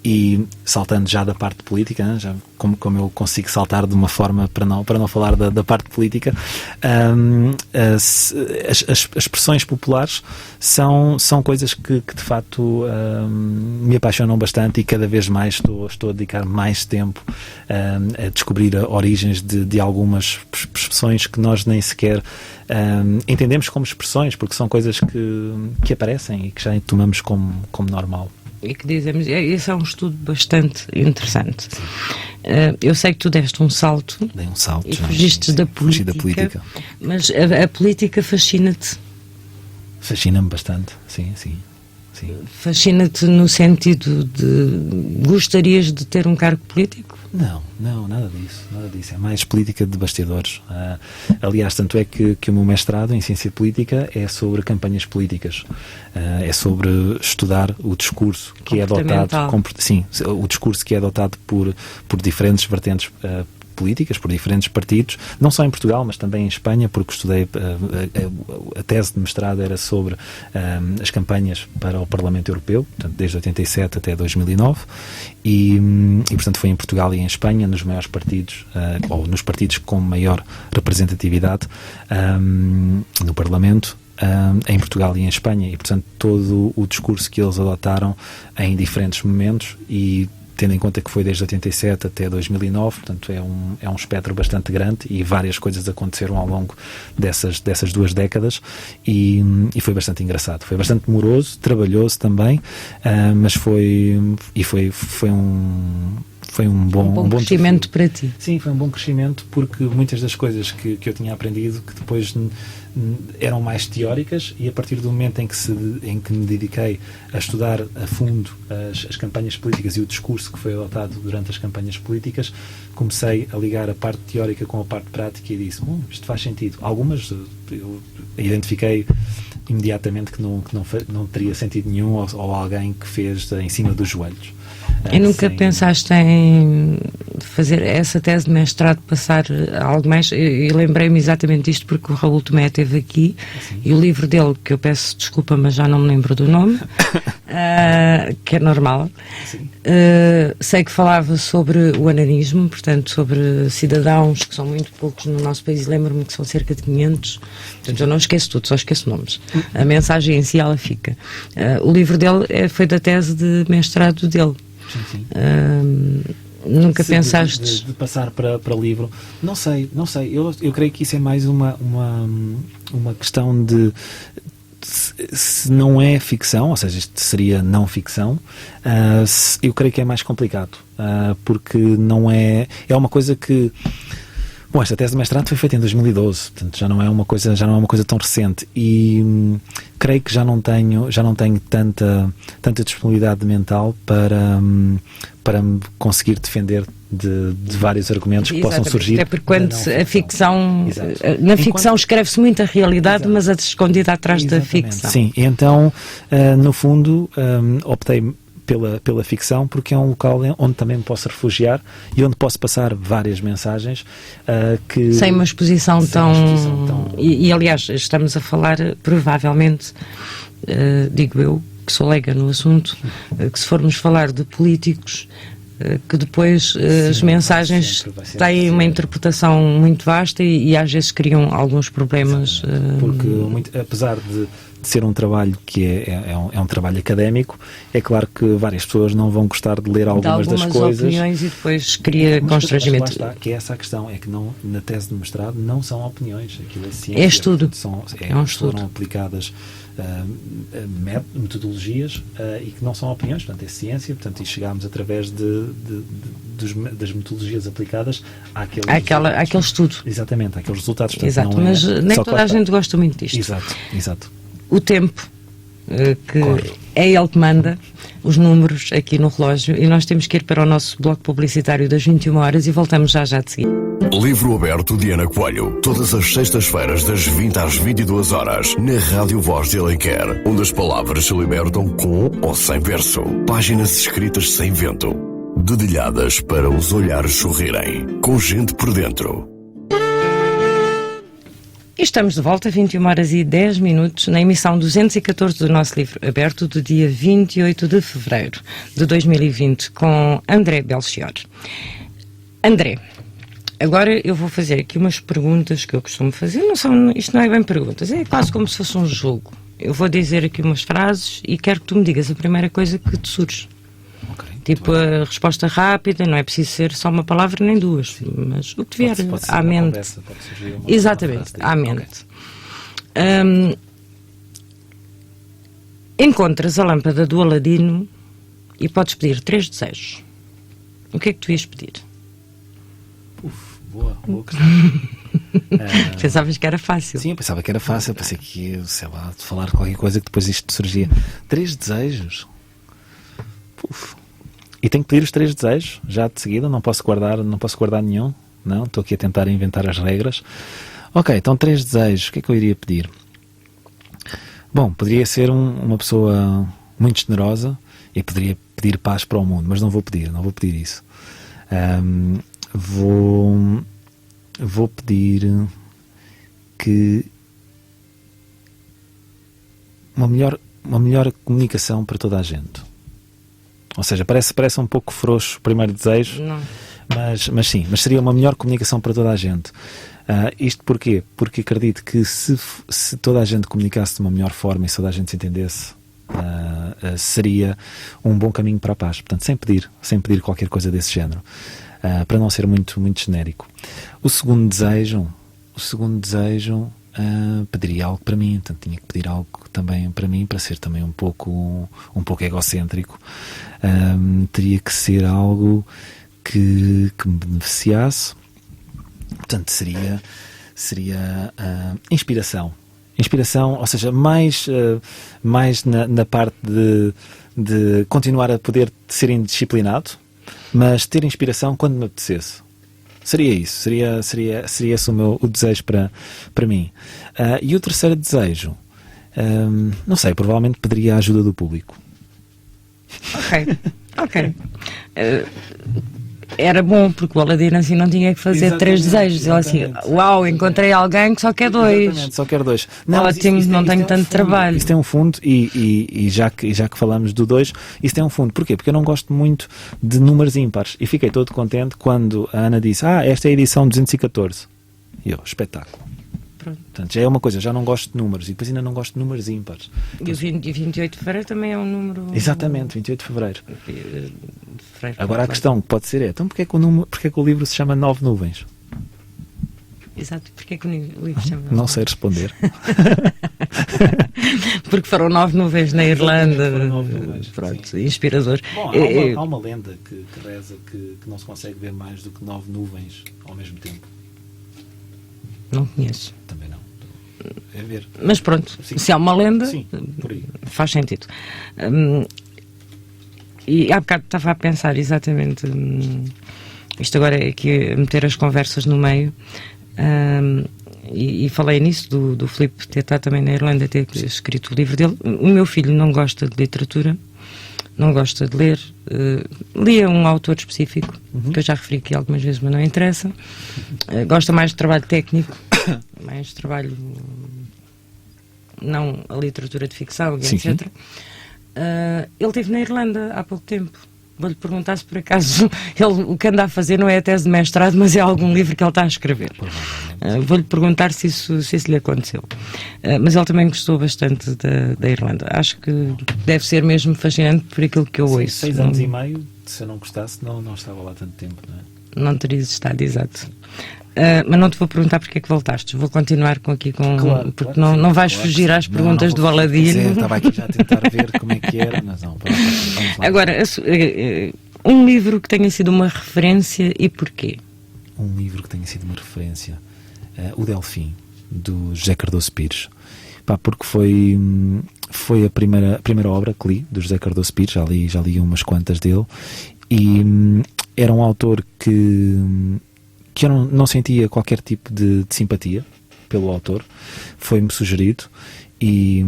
E saltando já da parte política, já como eu consigo saltar de uma forma para não falar da parte política, as expressões populares são coisas que de facto me apaixonam bastante, e cada vez mais estou a dedicar mais tempo a descobrir origens de algumas expressões que nós nem sequer entendemos como expressões, porque são coisas que aparecem e que já tomamos como normal. E que dizemos, esse é um estudo bastante interessante. Eu sei que tu deste um salto. Dei um salto. E fugiste da política. Mas a política fascina-te? Fascina-me bastante, sim. Fascina-te no sentido de gostarias de ter um cargo político? Não, nada disso. É mais política de bastidores. Aliás, tanto é que o meu mestrado em Ciência Política é sobre campanhas políticas. É sobre estudar o discurso que é adotado, o discurso que é adotado por diferentes vertentes políticas, por diferentes partidos, não só em Portugal, mas também em Espanha, porque estudei, a tese de mestrado era sobre as campanhas para o Parlamento Europeu, portanto, desde 87 até 2009, e portanto foi em Portugal e em Espanha, nos maiores partidos, ou nos partidos com maior representatividade no Parlamento, em Portugal e em Espanha, e portanto todo o discurso que eles adotaram em diferentes momentos, e tendo em conta que foi desde 87 até 2009, portanto é um espectro bastante grande e várias coisas aconteceram ao longo dessas 2 décadas e foi bastante engraçado, foi bastante demoroso, trabalhoso também, mas foi um bom crescimento para ti. Sim, foi um bom crescimento, porque muitas das coisas que eu tinha aprendido, que depois eram mais teóricas, e a partir do momento em que me dediquei a estudar a fundo as campanhas políticas e o discurso que foi adotado durante as campanhas políticas, comecei a ligar a parte teórica com a parte prática e disse, isto faz sentido. Algumas eu identifiquei imediatamente que não teria sentido nenhum, ou alguém que fez em cima dos joelhos. E nunca pensaste em fazer essa tese de mestrado, passar algo mais? E lembrei-me exatamente disto porque o Raul Tomé esteve aqui, e o livro dele, que eu peço desculpa, mas já não me lembro do nome, que é normal, sei que falava sobre o ananismo, portanto sobre cidadãos, que são muito poucos no nosso país, lembro-me que são cerca de 500, portanto eu não esqueço tudo, só esqueço nomes. A mensagem em si ela fica. O livro dele foi da tese de mestrado dele. Sim. Nunca pensaste de passar para livro? Não sei. Eu creio que isso é mais uma questão de se não é ficção, ou seja, isto seria não ficção, eu creio que é mais complicado, porque não é uma coisa que... Bom, esta tese de mestrado foi feita em 2012, portanto já não é uma coisa tão recente, e creio que já não tenho tanta disponibilidade mental para me conseguir defender de vários argumentos que possam surgir. Até porque quando a ficção, na ficção escreve-se muito a realidade, mas a escondida atrás da ficção. Sim, e então no fundo optei pela ficção, porque é um local onde também me posso refugiar e onde posso passar várias mensagens que... Sem uma exposição tão... E aliás, estamos a falar, provavelmente, digo eu, que sou leiga no assunto, que se formos falar de políticos, que depois as mensagens têm uma interpretação muito vasta e às vezes criam alguns problemas. Porque, apesar de ser um trabalho que é um trabalho académico, é claro que várias pessoas não vão gostar de ler algumas das coisas. Opiniões, e depois cria constrangimento. Lá está, que é essa a questão, é que na tese de mestrado não são opiniões, aquilo é ciência. É estudo. É um estudo. Foram aplicadas metodologias e que não são opiniões, portanto é ciência, portanto, e chegámos através das metodologias aplicadas àquele estudo. Exatamente, àqueles resultados. Portanto, exato, mas nem toda a gente gosta muito disto. Exato. O tempo, que é ele que manda, os números aqui no relógio, e nós temos que ir para o nosso bloco publicitário das 21 horas e voltamos já de seguida. Livro aberto de Ana Coelho, todas as sextas-feiras das 20 às 22 horas, na Rádio Voz de Alenquer, onde as palavras se libertam com ou sem verso. Páginas escritas sem vento, dedilhadas para os olhares sorrirem, com gente por dentro. E estamos de volta, 21 horas e 10 minutos, na emissão 214 do nosso livro aberto, do dia 28 de fevereiro de 2020, com André Belchior. André, agora eu vou fazer aqui umas perguntas que eu costumo fazer. Isto não é bem perguntas, é quase como se fosse um jogo. Eu vou dizer aqui umas frases e quero que tu me digas a primeira coisa que te surge. Tipo, a resposta rápida, não é preciso ser só uma palavra nem duas, mas o que te vier à mente. Conversa, exatamente, à mente. Encontras a lâmpada do Aladino e podes pedir 3 desejos. O que é que tu ias pedir? Boa questão. Pensavas que era fácil? Sim, eu pensava que era fácil. Eu pensei que, sei lá, de falar qualquer coisa que depois isto surgia. 3 desejos? E tenho que pedir os 3 desejos já de seguida, não posso guardar nenhum. Não, estou aqui a tentar inventar as regras. Ok, então 3 desejos, o que é que eu iria pedir? Bom, poderia ser uma pessoa muito generosa e poderia pedir paz para o mundo, mas não vou pedir isso. Vou pedir que uma melhor comunicação para toda a gente. Ou seja, parece um pouco frouxo o primeiro desejo, não. Mas seria uma melhor comunicação para toda a gente. Isto porquê? Porque acredito que se toda a gente comunicasse de uma melhor forma e se toda a gente se entendesse seria um bom caminho para a paz. Portanto, sem pedir qualquer coisa desse género, para não ser muito, muito genérico. O segundo desejo, pediria algo para mim. Portanto, tinha que pedir algo também para mim, para ser também um pouco egocêntrico. Teria que ser algo que me beneficiasse. Portanto, seria inspiração, ou seja, mais na parte de continuar a poder ser indisciplinado, mas ter inspiração quando me apetecesse. Seria isso, seria esse o desejo para mim. E o terceiro desejo, não sei, provavelmente pediria a ajuda do público. Ok. Era bom, porque o Aladino assim não tinha que fazer três desejos. Ele assim, uau, encontrei alguém que só quer dois. Exatamente, só quer dois. Ótimo, não tenho tanto trabalho. Isso tem um fundo, e já que falamos do 2, isso tem um fundo. Porquê? Porque eu não gosto muito de números ímpares. E fiquei todo contente quando a Ana disse, esta é a edição 214. E eu, espetáculo. Portanto, já é uma coisa, já não gosto de números, e depois ainda não gosto de números ímpares. E o 28 de fevereiro também é um número... Exatamente, 28 de fevereiro. Agora a questão que pode ser então porque é que o livro se chama 9 Nuvens? Exato, porque é que o livro se chama... Não sei responder. Porque foram 9 nuvens na Irlanda. Foram 9 nuvens. Pronto, inspirador. Bom, há uma lenda que reza que não se consegue ver mais do que 9 nuvens ao mesmo tempo. Não conheço. Também não. É ver. Mas pronto, sim. Se há uma lenda, sim, por aí. Faz sentido. E há bocado estava a pensar exatamente, isto agora é aqui a meter as conversas no meio, e falei nisso do Filipe ter estado também na Irlanda, ter escrito o livro dele. O meu filho não gosta de literatura, não gosta de ler, lia um autor específico, que eu já referi aqui algumas vezes, mas não interessa. Gosta mais de trabalho técnico, mais de trabalho, não a literatura de ficção, sim, etc. Sim. Ele esteve na Irlanda há pouco tempo. Vou-lhe perguntar se por acaso o que anda a fazer não é a tese de mestrado, mas é algum livro que ele está a escrever. Vou-lhe perguntar se isso lhe aconteceu. Mas ele também gostou bastante da Irlanda. Acho que deve ser mesmo fascinante por aquilo que eu ouço. 6 anos e meio, se eu não gostasse, não estava lá tanto tempo, não é? Não terias estado, exato. Mas não te vou perguntar porque é que voltaste. Vou continuar porque não vais fugir às perguntas do Aladino. Estava aqui já a tentar ver como é que era, mas não. Vamos lá. Agora, um livro que tenha sido uma referência e porquê? Um livro que tenha sido uma referência, O Delfim, do José Cardoso Pires. Porque foi a primeira obra que li do José Cardoso Pires. Já li umas quantas dele, e era um autor que eu não sentia qualquer tipo de simpatia pelo autor. Foi-me sugerido e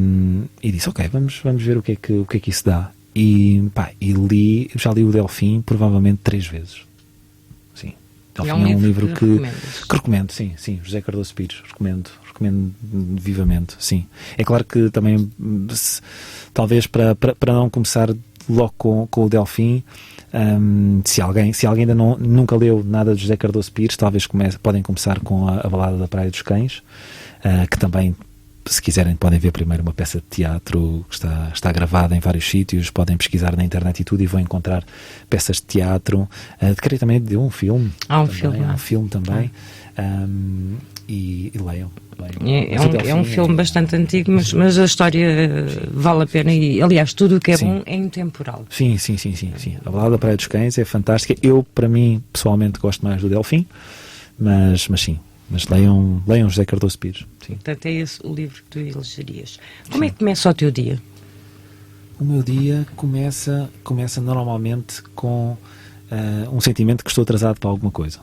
disse, ok, vamos ver o que é que isso dá. E já li o Delfim provavelmente 3 vezes. Sim. Delfim é um livro que recomendo, sim, José Cardoso Pires, recomendo vivamente, sim. É claro que também, talvez para não começar logo com o Delfim, se alguém ainda nunca leu nada de José Cardoso Pires, talvez podem começar com a Balada da Praia dos Cães, que também, se quiserem, podem ver primeiro uma peça de teatro que está gravada em vários sítios. Podem pesquisar na internet e tudo, e vão encontrar peças de teatro. Queria também de um filme. Há um filme também. E leiam. É um filme bastante antigo, mas a história vale a pena, e aliás tudo o que é bom é intemporal. Sim. A Balada da Praia dos Cães é fantástica. Eu, para mim, pessoalmente, gosto mais do Delfim, mas sim. Mas leiam José Cardoso Pires. Sim. Portanto, é esse o livro que tu elegerias. Como é que começa o teu dia? O meu dia começa normalmente com um sentimento que estou atrasado para alguma coisa.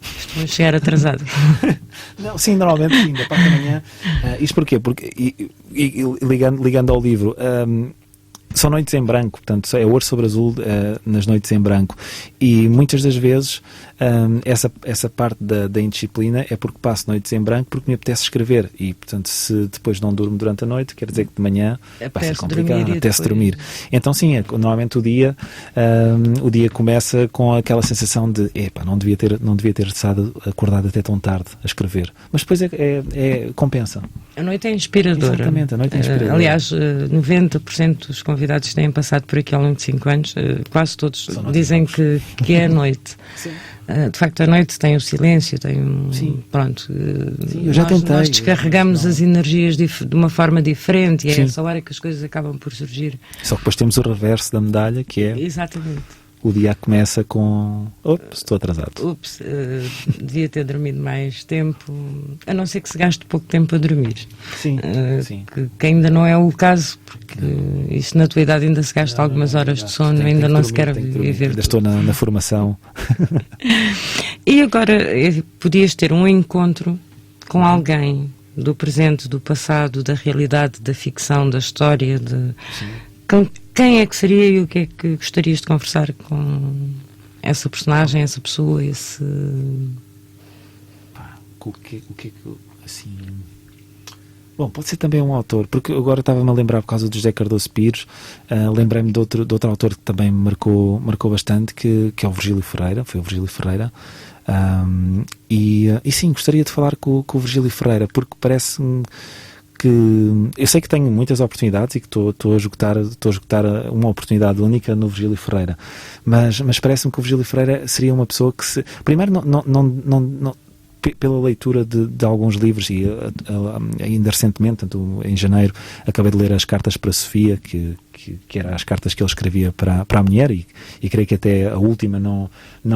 Estou a chegar atrasado. Não, sim, normalmente sim, da parte da manhã. Isto porquê? Porque, ligando ao livro, são noites em branco, portanto é ouro sobre azul nas noites em branco, e muitas das vezes essa parte da indisciplina é porque passo noites em branco porque me apetece escrever, e portanto se depois não durmo durante a noite, quer dizer que de manhã vai ser complicado, apetece dormir. Então sim, normalmente o dia começa com aquela sensação de não devia ter estado acordado até tão tarde a escrever, mas depois compensa. A noite é inspiradora. Exatamente, a noite é inspiradora. Aliás, 90% dos convidados que têm passado por aqui ao longo de 5 anos, quase todos dizem que é a noite. Sim. De facto, a noite tem o silêncio, Sim. Pronto. Sim, eu já tentei. Nós descarregamos as energias de uma forma diferente, e é essa hora que as coisas acabam por surgir. Só que depois temos o reverso da medalha, que é... Exatamente. O dia começa com... estou atrasado. Devia ter dormido mais tempo, a não ser que se gaste pouco tempo a dormir. Sim, sim. Que ainda não é o caso, porque isso na tua idade ainda se gasta algumas horas de sono, ainda não se quer viver. Ainda estou na formação. E agora, podias ter um encontro com alguém do presente, do passado, da realidade, da ficção, da história, com quem é que seria e o que é que gostarias de conversar com essa personagem, essa pessoa, esse... O que assim... Bom, pode ser também um autor, porque agora estava-me a lembrar por causa do José Cardoso Pires, lembrei-me de outro autor que também me marcou bastante, que é o Virgílio Ferreira, foi o Virgílio Ferreira, e sim, gostaria de falar com o Virgílio Ferreira, porque parece-me que eu sei que tenho muitas oportunidades e que estou a esgotar uma oportunidade única no Virgílio Ferreira, mas parece-me que o Virgílio Ferreira seria uma pessoa que primeiro não pela leitura de alguns livros, e ainda recentemente, tanto em janeiro, acabei de ler as Cartas para a Sofia, que eram as cartas que ele escrevia para a mulher, e creio que até a última não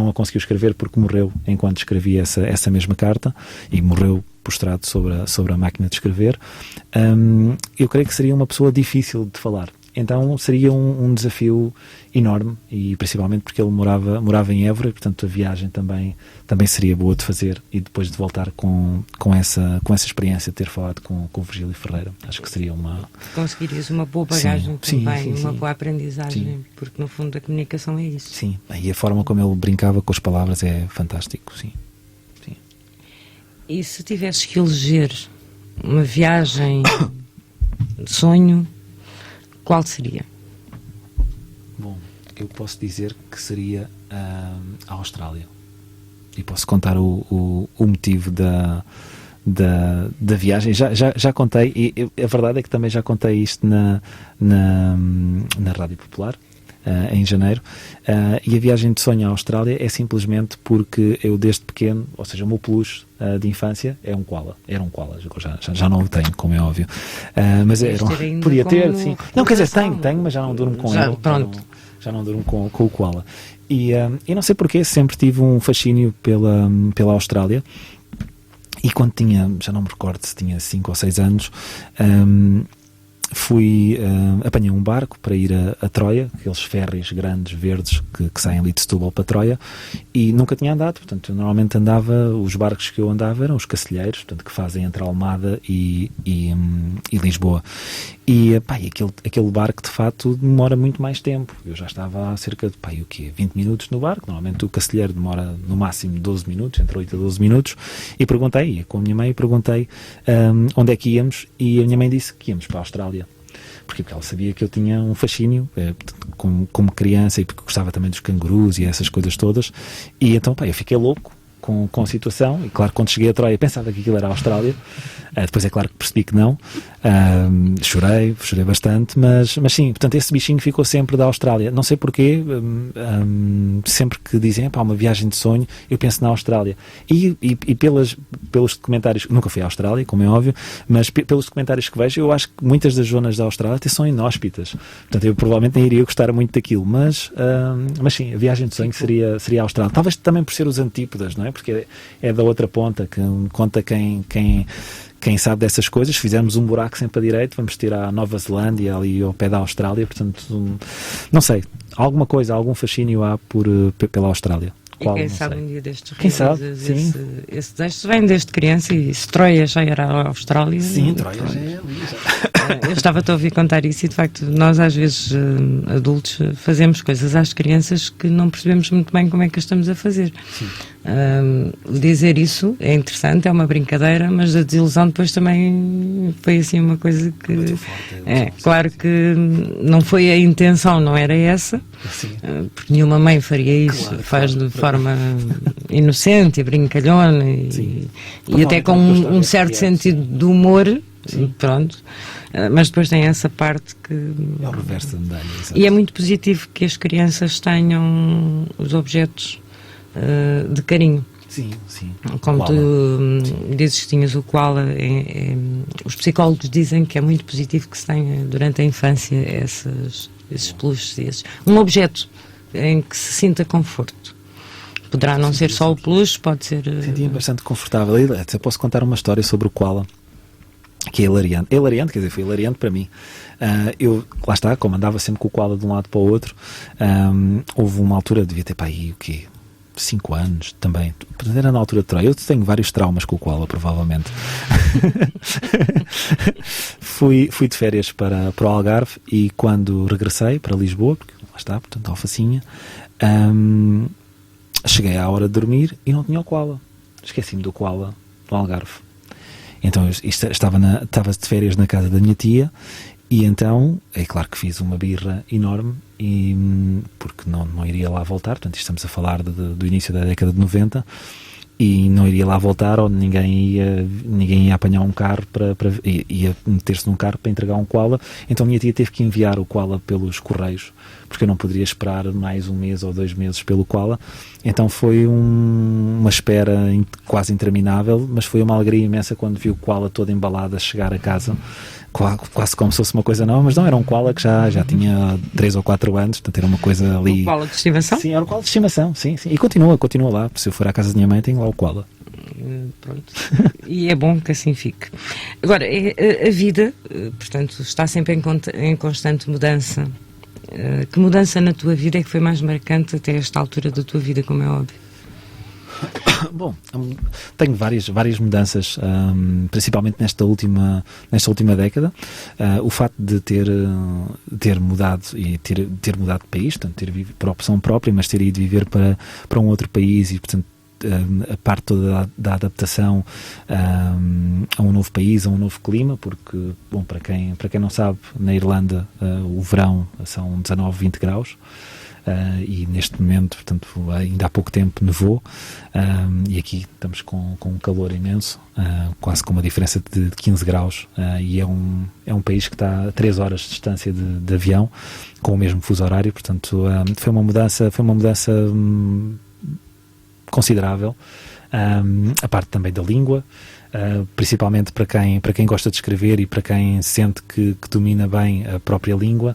a conseguiu escrever porque morreu enquanto escrevia essa mesma carta, e morreu postrado sobre a máquina de escrever. Eu creio que seria uma pessoa difícil de falar. Então seria um desafio enorme, e principalmente porque ele morava em Évora, e portanto a viagem também seria boa de fazer, e depois de voltar com essa experiência de ter falado com o Virgílio Ferreira. Acho que seria conseguirias uma boa bagagem também, uma boa aprendizagem, sim. Porque no fundo a comunicação é isso. Sim, e a forma como ele brincava com as palavras é fantástico, sim. E se tivesses que eleger uma viagem de sonho, qual seria? Bom, eu posso dizer que seria a Austrália. E posso contar o motivo da viagem. Já contei, e a verdade é que também já contei isto na Rádio Popular, em janeiro, e a viagem de sonho à Austrália é simplesmente porque eu desde pequeno, ou seja, o meu peluche de infância era um koala, já não o tenho, como é óbvio, mas podia ter, sim. Não, quer dizer, tenho, mas já não durmo com ele. Pronto. Já não durmo com o koala. E não sei porquê, sempre tive um fascínio pela Austrália, e quando tinha, já não me recordo se tinha 5 ou 6 anos, apanhei um barco para ir a Troia, aqueles ferries grandes, verdes, que saem ali de Setúbal para Troia, e nunca tinha andado. Portanto, eu normalmente os barcos que eu andava eram os cacilheiros, portanto, que fazem entre Almada e Lisboa. E aquele barco, de facto, demora muito mais tempo. Eu já estava há cerca de 20 minutos no barco. Normalmente o cacilheiro demora no máximo 12 minutos, entre 8 a 12 minutos. E perguntei, com a minha mãe, onde é que íamos, e a minha mãe disse que íamos para a Austrália. Porque ela sabia que eu tinha um fascínio como criança, e porque gostava também dos cangurus e essas coisas todas. E então, eu fiquei louco com a situação, e claro, quando cheguei a Troia pensava que aquilo era a Austrália, depois é claro que percebi que não, chorei bastante, mas sim, portanto esse bichinho ficou sempre da Austrália, não sei porquê, sempre que dizem, uma viagem de sonho, eu penso na Austrália, e pelos documentários, nunca fui à Austrália, como é óbvio, mas pelos documentários que vejo, eu acho que muitas das zonas da Austrália até são inóspitas, portanto eu provavelmente nem iria gostar muito daquilo, mas sim, a viagem de sonho seria a Austrália, talvez também por ser os antípodas, não é? Porque é da outra ponta, que conta quem sabe dessas coisas. Se fizermos um buraco sempre a direito, vamos ter a Nova Zelândia ali ao pé da Austrália, portanto, não sei, alguma coisa, algum fascínio há pela Austrália. E Qual, quem não sabe sei. um dia destes Quem sabe, realizas esse desejo vem desde criança e se Troia já era a Austrália. Sim, Troia já é ali. Eu estava-te a ouvir contar isso e de facto nós às vezes adultos fazemos coisas às crianças que não percebemos muito bem como é que as estamos a fazer. Dizer isso é interessante, é uma brincadeira, mas a desilusão depois também foi assim uma coisa que Muito forte, claro que não foi a intenção, não era essa, porque nenhuma mãe faria isso, Claro, faz claro, de forma inocente e brincalhona e até com um certo sentido de humor. Pronto, mas depois tem essa parte que É o reverso da medalha. Exato. e é muito positivo que as crianças tenham os objetos de carinho. Sim, sim. Como Koala. tu dizes que tinhas o koala, os psicólogos dizem que é muito positivo que se tenha durante a infância esses peluches, um objeto em que se sinta conforto. Poderá não ser só o peluche, pode ser... Sentia-me bastante confortável. E até posso contar uma história sobre o koala que é hilariante. É hilariante, quer dizer, foi hilariante para mim. Eu, lá está, como andava sempre com o koala de um lado para o outro, houve uma altura, devia ter para aí o quê? 5 anos também. Era na altura de Troia. Eu tenho vários traumas com o koala, provavelmente. fui de férias para o Algarve e quando regressei para Lisboa, porque lá está, portanto, Alfacinha, cheguei à hora de dormir e não tinha o koala. Esqueci-me do koala no Algarve. Então eu estava de férias na casa da minha tia e então, é claro que fiz uma birra enorme porque não iria lá voltar, portanto estamos a falar do início da década de 90 e não iria lá voltar ou ninguém ia apanhar um carro ia meter-se num carro para entregar um koala. Então a minha tia teve que enviar o koala pelos correios porque eu não poderia esperar mais 1 mês ou 2 meses pelo koala. Então foi uma espera quase interminável, mas foi uma alegria imensa quando vi o koala todo embalado a chegar a casa, quase como se fosse uma coisa nova, mas não, era um koala que já tinha 3 ou 4 anos, portanto era uma coisa ali... O koala de estimação? Sim, era um koala de estimação, sim. E continua lá, se eu for à casa da minha mãe tenho lá o koala. Pronto. E é bom que assim fique. Agora, a vida, portanto, está sempre em constante mudança. Que mudança na tua vida é que foi mais marcante até esta altura da tua vida, como é óbvio? Bom, tenho várias mudanças, principalmente nesta última década. O facto de ter mudado e ter mudado de país, portanto, ter vivido por opção própria, mas ter ido viver para um outro país e, portanto, a parte toda da adaptação a um novo país, a um novo clima, porque, bom, para quem não sabe, na Irlanda o verão são 19, 20 graus. E neste momento, portanto, ainda há pouco tempo nevou e aqui estamos com um calor imenso, quase com uma diferença de 15 graus e é um país que está a 3 horas de distância de avião, com o mesmo fuso horário, portanto foi uma mudança considerável. A parte também da língua, principalmente para quem gosta de escrever e para quem sente que domina bem a própria língua,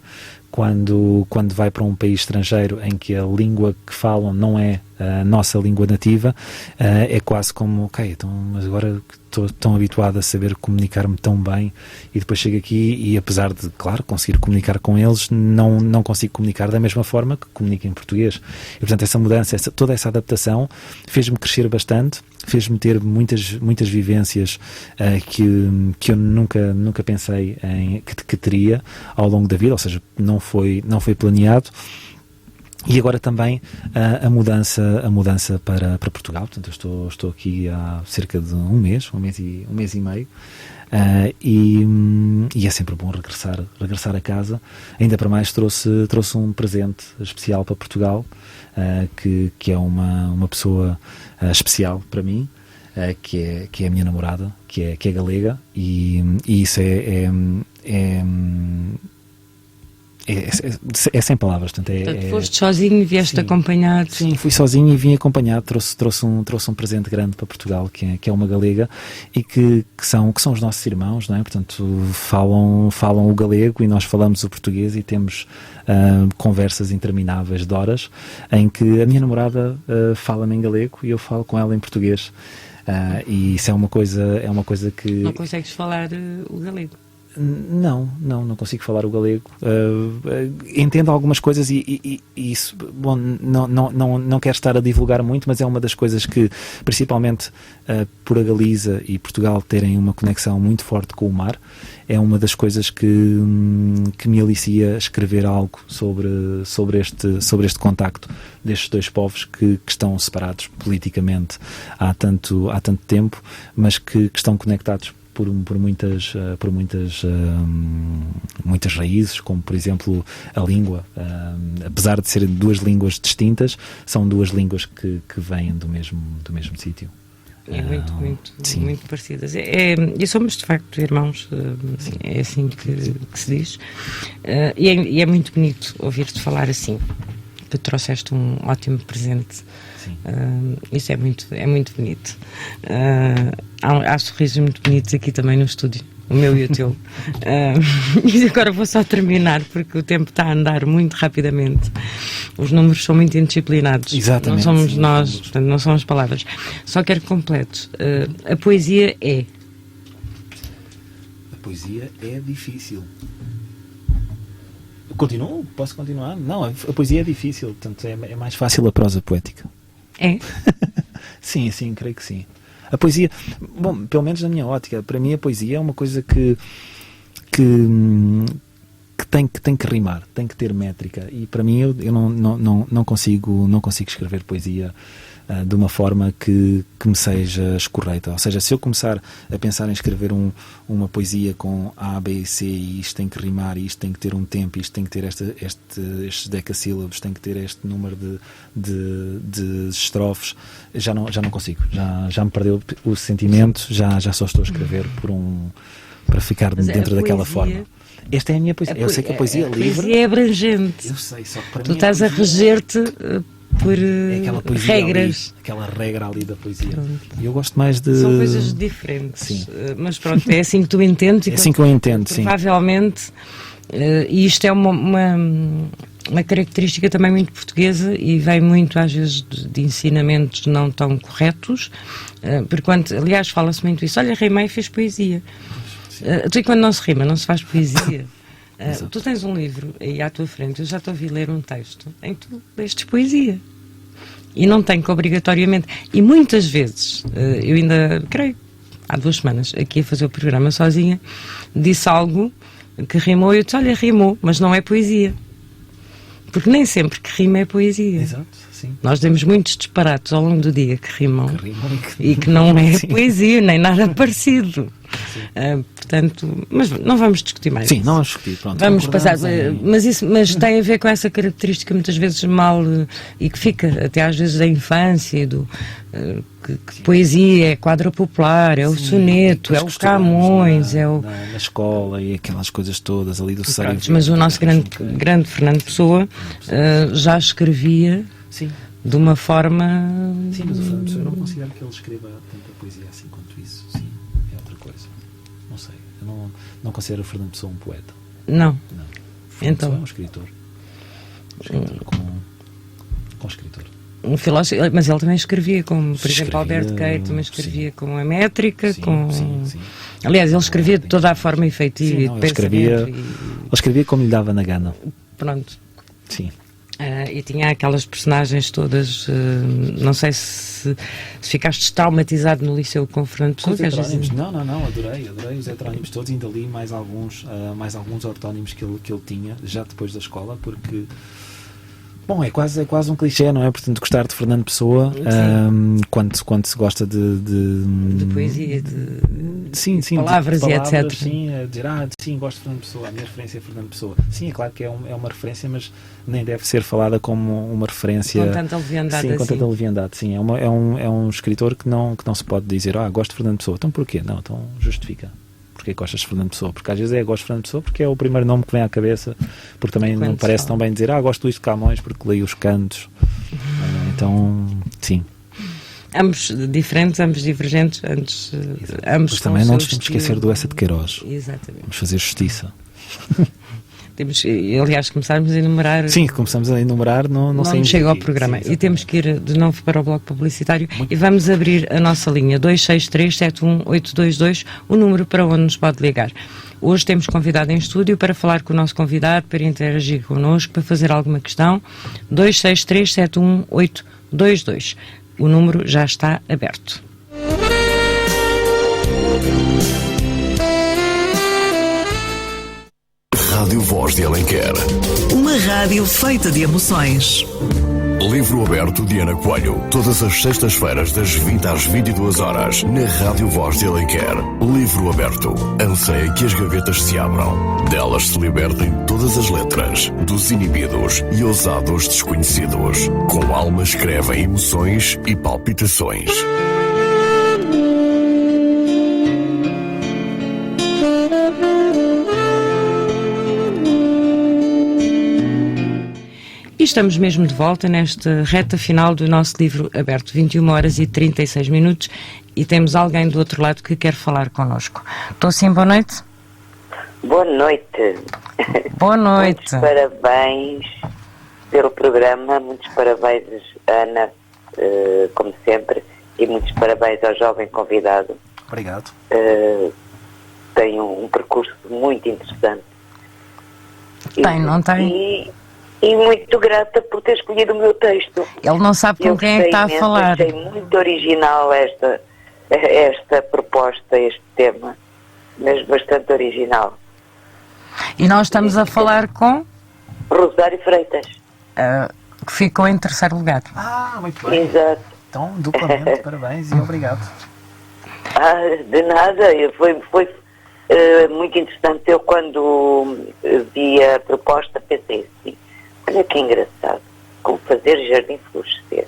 quando vai para um país estrangeiro em que a língua que falam não é a nossa língua nativa, é quase como, ok, então, mas agora estou tão habituado a saber comunicar-me tão bem e depois chego aqui e, apesar de, claro, conseguir comunicar com eles, não consigo comunicar da mesma forma que comunico em português. E, portanto, essa mudança, toda essa adaptação fez-me crescer bastante, fez-me ter muitas vivências que eu nunca pensei que teria ao longo da vida, ou seja, não foi planeado. E agora também a mudança para Portugal. Portanto, eu estou aqui há cerca de um mês e meio, e é sempre bom regressar a casa. Ainda para mais trouxe um presente especial para Portugal, que é uma pessoa especial para mim, que é a minha namorada, que é galega, e isso é sem palavras. Portanto, foste sozinho e vieste acompanhado? Sim, fui sozinho e vim acompanhado. Trouxe um presente grande para Portugal, que é uma galega, e que são os nossos irmãos, não é? Portanto, falam o galego e nós falamos o português e temos conversas intermináveis de horas em que a minha namorada fala-me em galego e eu falo com ela em português. E isso é uma coisa que... Não consegues falar o galego? Não consigo falar o galego. Entendo algumas coisas e isso, bom, não quero estar a divulgar muito, mas é uma das coisas que, principalmente por a Galiza e Portugal terem uma conexão muito forte com o mar, é uma das coisas que me alicia a escrever algo sobre este contacto destes dois povos que estão separados politicamente há tanto tempo, mas que estão conectados por muitas raízes, como por exemplo a língua. Apesar de serem duas línguas distintas, são duas línguas que vêm do mesmo sítio. É muito parecidas. E somos de facto irmãos, é assim que se diz. E é muito bonito ouvir-te falar assim. Tu trouxeste um ótimo presente. Isso é muito bonito. Há sorrisos muito bonitos aqui também no estúdio, o meu e o teu. E agora vou só terminar porque o tempo está a andar muito rapidamente. Os números são muito indisciplinados. Exatamente, não somos nós, portanto, não são as palavras. Só quero que completes. A poesia é. A poesia é difícil. Continuo? Posso continuar? Não, a poesia é difícil, portanto é mais fácil a prosa poética. É? Sim, creio que sim. A poesia, bom, pelo menos na minha ótica, para mim a poesia é uma coisa que tem que rimar, tem que ter métrica, e para mim eu não consigo escrever poesia de uma forma que me seja escorreita. Ou seja, se eu começar a pensar em escrever uma poesia com A, B e C, e isto tem que rimar, e isto tem que ter um tempo, isto tem que ter estes decassílabos, tem que ter este número de estrofes, já não consigo. Já me perdeu o sentimento, já só estou a escrever para ficar dentro daquela forma. Esta é a minha poesia. Eu sei que a poesia é livre. A poesia é abrangente. Eu sei, só que para tu mim estás a reger-te por regras. Aquela regra ali da poesia. E eu gosto mais de... São coisas diferentes. Sim. Mas pronto, é assim que tu entendes. É assim que eu entendo, sim. Provavelmente, e isto é uma característica também muito portuguesa e vem muito às vezes de ensinamentos não tão corretos, porque aliás fala-se muito isso. Olha, rimei e fez poesia. Tu, quando não se rima, não se faz poesia. Tu tens um livro aí à tua frente, eu já te ouvi ler um texto em que tu lestes poesia. E não tem que obrigatoriamente. E muitas vezes, eu ainda, creio, há 2 semanas, aqui a fazer o programa sozinha, disse algo que rimou e eu disse, olha, rimou, mas não é poesia. Porque nem sempre que rima é poesia. Exato, sim. Nós temos muitos disparates ao longo do dia que rimam e que não é poesia, nem nada parecido. Portanto, mas não vamos discutir mais. Sim, não vamos discutir, pronto. Vamos passar, mas tem a ver com essa característica muitas vezes mal e que fica até às vezes da infância, que poesia é quadra popular, é o soneto, é o Camões, é o... Na escola e aquelas coisas todas ali do sério. Mas o nosso grande Fernando Pessoa já escrevia de uma forma... Sim, mas o Fernando Pessoa, eu não considero que ele escreva tanta poesia assim quanto isso. Sim, é outra coisa. Não sei, eu não considero o Fernando Pessoa um poeta. Não. Então... é um escritor. Com escritor. Um filósofo, mas ele também escrevia, como por exemplo Alberto Queiro também escrevia com a métrica, sim. Aliás, ele escrevia de toda a forma efetiva e de pensamento. Ele escrevia como lhe dava na gana. Pronto. Sim. E tinha aquelas personagens todas, não sei se ficaste traumatizado no liceu com o Fernando Pessoa. Os heterónimos, não, adorei os heterónimos todos, ainda li mais alguns ortónimos que ele tinha, já depois da escola, porque... Bom, é quase um clichê, não é? Portanto, gostar de Fernando Pessoa, quando se gosta de poesia, de palavras e etc. Sim, dizer, sim, gosto de Fernando Pessoa, a minha referência é Fernando Pessoa. Sim, é claro que é uma referência, mas nem deve ser falada como uma referência... Com tanta leviandade. Sim, com tanta leviandade, sim. É um escritor que não se pode dizer, gosto de Fernando Pessoa. Então porquê? Não, então justifica. Porque gostas de Fernando Pessoa? Porque às vezes gosto de Fernando Pessoa porque é o primeiro nome que vem à cabeça, porque também não parece tão bem dizer gosto de Luís de Camões porque leio os cantos. Então, sim. Ambos diferentes, ambos divergentes, ambos mas também não nos temos que esquecer do Essa de Queiroz. Exatamente. Vamos fazer justiça. Aliás, começarmos a enumerar. Sim, começamos a enumerar, não sei. Chega ao programa. Sim, e temos que ir de novo para o bloco publicitário e vamos abrir a nossa linha 263-71822, o número para onde nos pode ligar. Hoje temos convidado em estúdio para falar com o nosso convidado, para interagir connosco, para fazer alguma questão. 263-71822. O número já está aberto. Rádio Voz de Alenquer. Uma rádio feita de emoções. Livro aberto de Ana Coelho. Todas as sextas-feiras, das 20 às 22 horas, na Rádio Voz de Alenquer. Livro aberto. Anseia que as gavetas se abram. Delas se libertem todas as letras, dos inibidos e ousados desconhecidos. Com alma escrevem emoções e palpitações. E estamos mesmo de volta nesta reta final do nosso livro aberto, 21 horas e 36 minutos, e temos alguém do outro lado que quer falar connosco. Estou sim, boa noite? Boa noite. Boa noite. Muitos parabéns pelo programa, muitos parabéns, Ana, como sempre, e muitos parabéns ao jovem convidado. Obrigado. Tem um percurso muito interessante. Tem, não tem? E muito grata por ter escolhido o meu texto. Ele não sabe com quem é que está a falar. Achei muito original esta proposta, este tema, mas bastante original. E nós estamos a falar com? Rosário Freitas. Que ficou em terceiro lugar. Muito bem. Exato. Então, duplamente, parabéns e obrigado. De nada, foi muito interessante. Eu, quando vi a proposta, pensei assim, olha que engraçado, como fazer jardim florescer.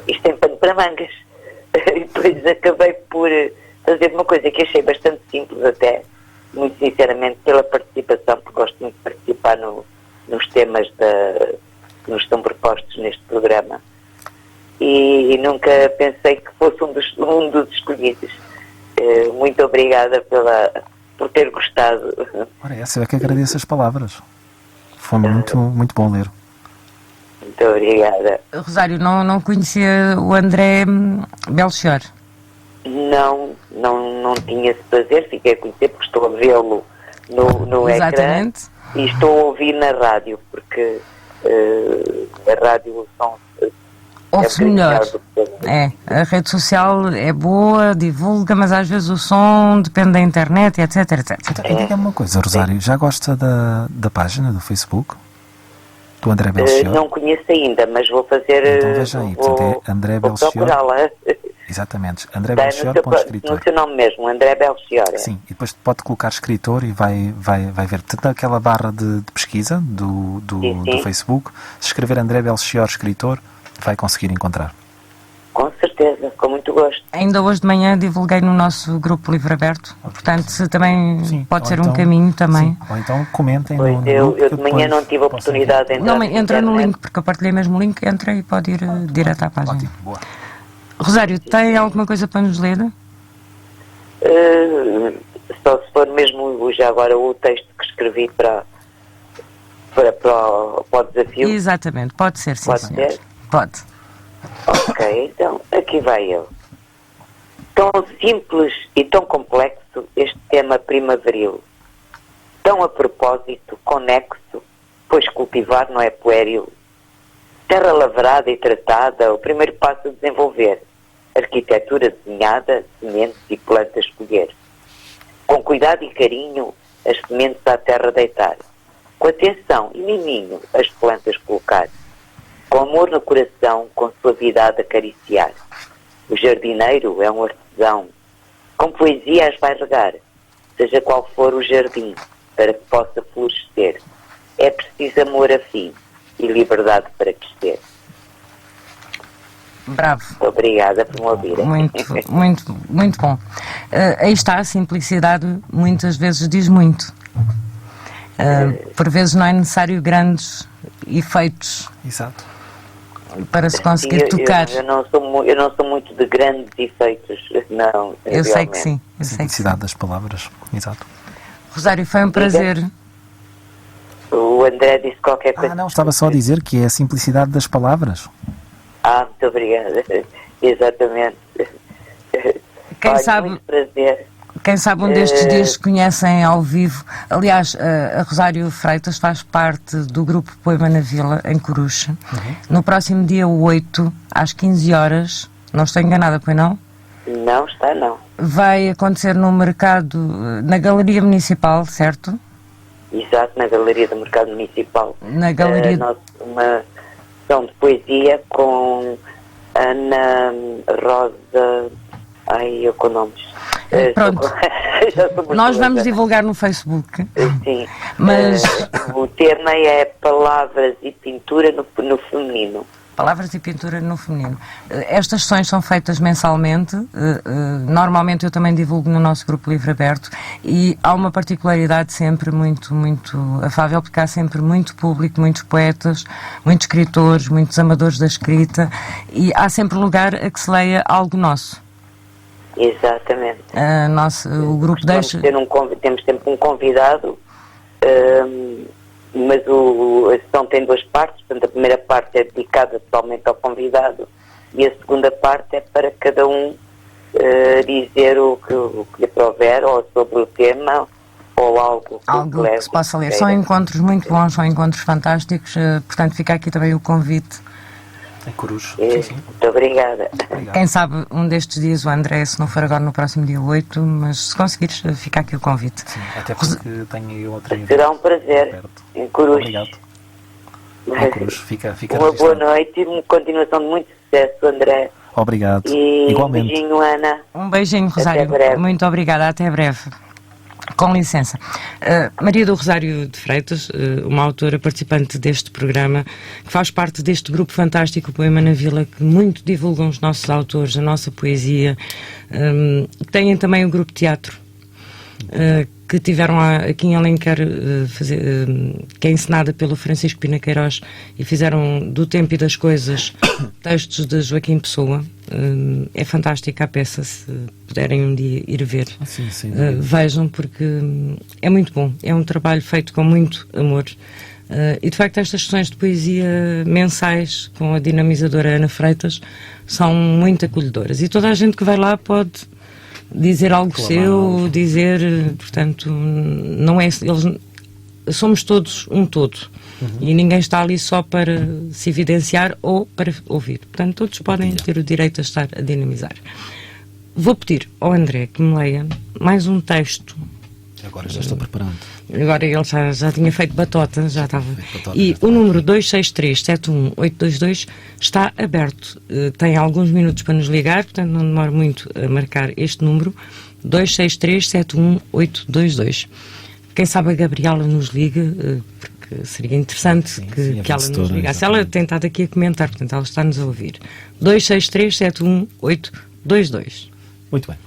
Isto é pano para mangas. E depois acabei por fazer uma coisa que achei bastante simples até, muito sinceramente, pela participação, porque gosto muito de participar nos temas que nos estão propostos neste programa. E nunca pensei que fosse um dos escolhidos. Muito obrigada por ter gostado. Ora, essa é que agradeço as palavras. Foi muito bom ler. Muito obrigada. Rosário, não conhecia o André Belchior? Não tinha esse prazer, fiquei a conhecer porque estou a vê-lo no ecrã e estou a ouvir na rádio, porque a rádio ouve-se melhor. A rede social é boa, divulga, mas às vezes o som depende da internet, etc, etc. Então, diga-me uma coisa, Rosário, já gosta da página do Facebook? Do André Belchior? Não conheço ainda, mas vou fazer... Então veja aí, portanto é André Belchior. Procurá-la. Exatamente, André Belchior, escritor. No seu nome mesmo, André Belchior. Sim, e depois pode colocar escritor e vai ver tanto aquela barra de pesquisa do Facebook. Se escrever André Belchior, escritor, vai conseguir encontrar. Com certeza, com muito gosto. Ainda hoje de manhã divulguei no nosso grupo Livro Aberto, portanto também pode ser um caminho também. Sim. Ou então comentem pois no grupo. Eu de manhã não tive a oportunidade de entrar. Não, entra no link, porque eu partilhei mesmo o link, entra e pode ir direto à página. Ótimo, boa. Rosário, tem alguma coisa para nos ler? Só se for mesmo já agora o texto que escrevi para o desafio. Exatamente, pode ser, sim. Pode senhor. ser? Pode. Ok, então aqui vai ele. Tão simples e tão complexo este tema primaveril. Tão a propósito, conexo, pois cultivar não é puéril. Terra lavrada e tratada, o primeiro passo a desenvolver. Arquitetura desenhada, sementes e plantas colher. Com cuidado e carinho, as sementes à terra deitar. Com atenção e miminho, as plantas colocar. Com amor no coração, com suavidade acariciar. O jardineiro é um artesão. Com poesia as vai regar. Seja qual for o jardim, para que possa florescer. É preciso amor afim e liberdade para crescer. Bravo. Muito obrigada por me ouvirem. Muito bom. Aí está, a simplicidade muitas vezes diz muito. Por vezes não é necessário grandes efeitos. Exato. Para se conseguir tocar. Eu não sou muito de grandes efeitos, não. Eu sei que sim. A simplicidade das palavras, exato. Rosário, foi um prazer. O André disse qualquer coisa. Não, estava só a dizer que é a simplicidade das palavras. Muito obrigada. Exatamente. Quem sabe, muito prazer. Quem sabe um destes dias se conhecem ao vivo. Aliás, a Rosário Freitas faz parte do grupo Poema na Vila, em Coruche. No próximo dia 8, às 15 horas, não estou enganada, pois não? Não está, não. Vai acontecer no mercado, na Galeria Municipal, certo? Exato, na Galeria do Mercado Municipal. Na Galeria... uma sessão de poesia com Ana Rosa... Ai, eu com nomes. Pronto. Nós vamos divulgar no Facebook. Sim. Mas... o tema é Palavras e Pintura no Feminino. Palavras e Pintura no Feminino. Estas sessões são feitas mensalmente. Normalmente eu também divulgo no nosso grupo Livro Aberto, e há uma particularidade sempre muito, muito afável, porque há sempre muito público, muitos poetas, muitos escritores, muitos amadores da escrita, e há sempre lugar a que se leia algo nosso. Exatamente. O grupo deixa... Temos sempre um convidado, mas a sessão tem duas partes. Portanto, a primeira parte é dedicada totalmente ao convidado e a segunda parte é para cada um dizer o que lhe prover, ou sobre o tema, ou algo que se possa ler. São encontros muito bons, são encontros fantásticos, portanto fica aqui também o convite. Em Coruche. Muito obrigada. Quem sabe um destes dias o André, se não for agora no próximo dia 8, mas se conseguires, fica aqui o convite. Sim, até porque tenho outra... Será um prazer. Em Coruche. Obrigado. Em Coruche. Fica uma boa noite e uma continuação de muito sucesso, André. Obrigado. E igualmente. Um beijinho, Ana. Um beijinho, Rosário. Muito obrigada. Até breve. Com licença. Maria do Rosário de Freitas, uma autora participante deste programa, que faz parte deste grupo fantástico Poema na Vila, que muito divulgam os nossos autores, a nossa poesia. Têm também o grupo teatro, que tiveram aqui em Alenquer, que é encenada pelo Francisco Pina Queiroz, e fizeram Do Tempo e das Coisas textos de Joaquim Pessoa. É fantástica a peça, se puderem um dia ir ver. Sim, vejam, porque é muito bom, é um trabalho feito com muito amor. E de facto estas sessões de poesia mensais com a dinamizadora Ana Freitas são muito acolhedoras, e toda a gente que vai lá pode dizer algo seu, dizer, portanto, não é, somos todos um todo, e ninguém está ali só para se evidenciar ou para ouvir, portanto todos podem ter o direito a estar a dinamizar. Vou pedir ao André que me leia mais um texto. Agora já estou preparando. Agora ele já tinha feito batota, já estava. E o número 263-71822 está aberto. Tem alguns minutos para nos ligar, portanto não demora muito a marcar este número, 263-71822. Quem sabe a Gabriela nos liga, porque seria interessante que ela nos ligasse. Ela tem estado aqui a comentar, portanto ela está-nos a ouvir. 263-71822. Muito bem.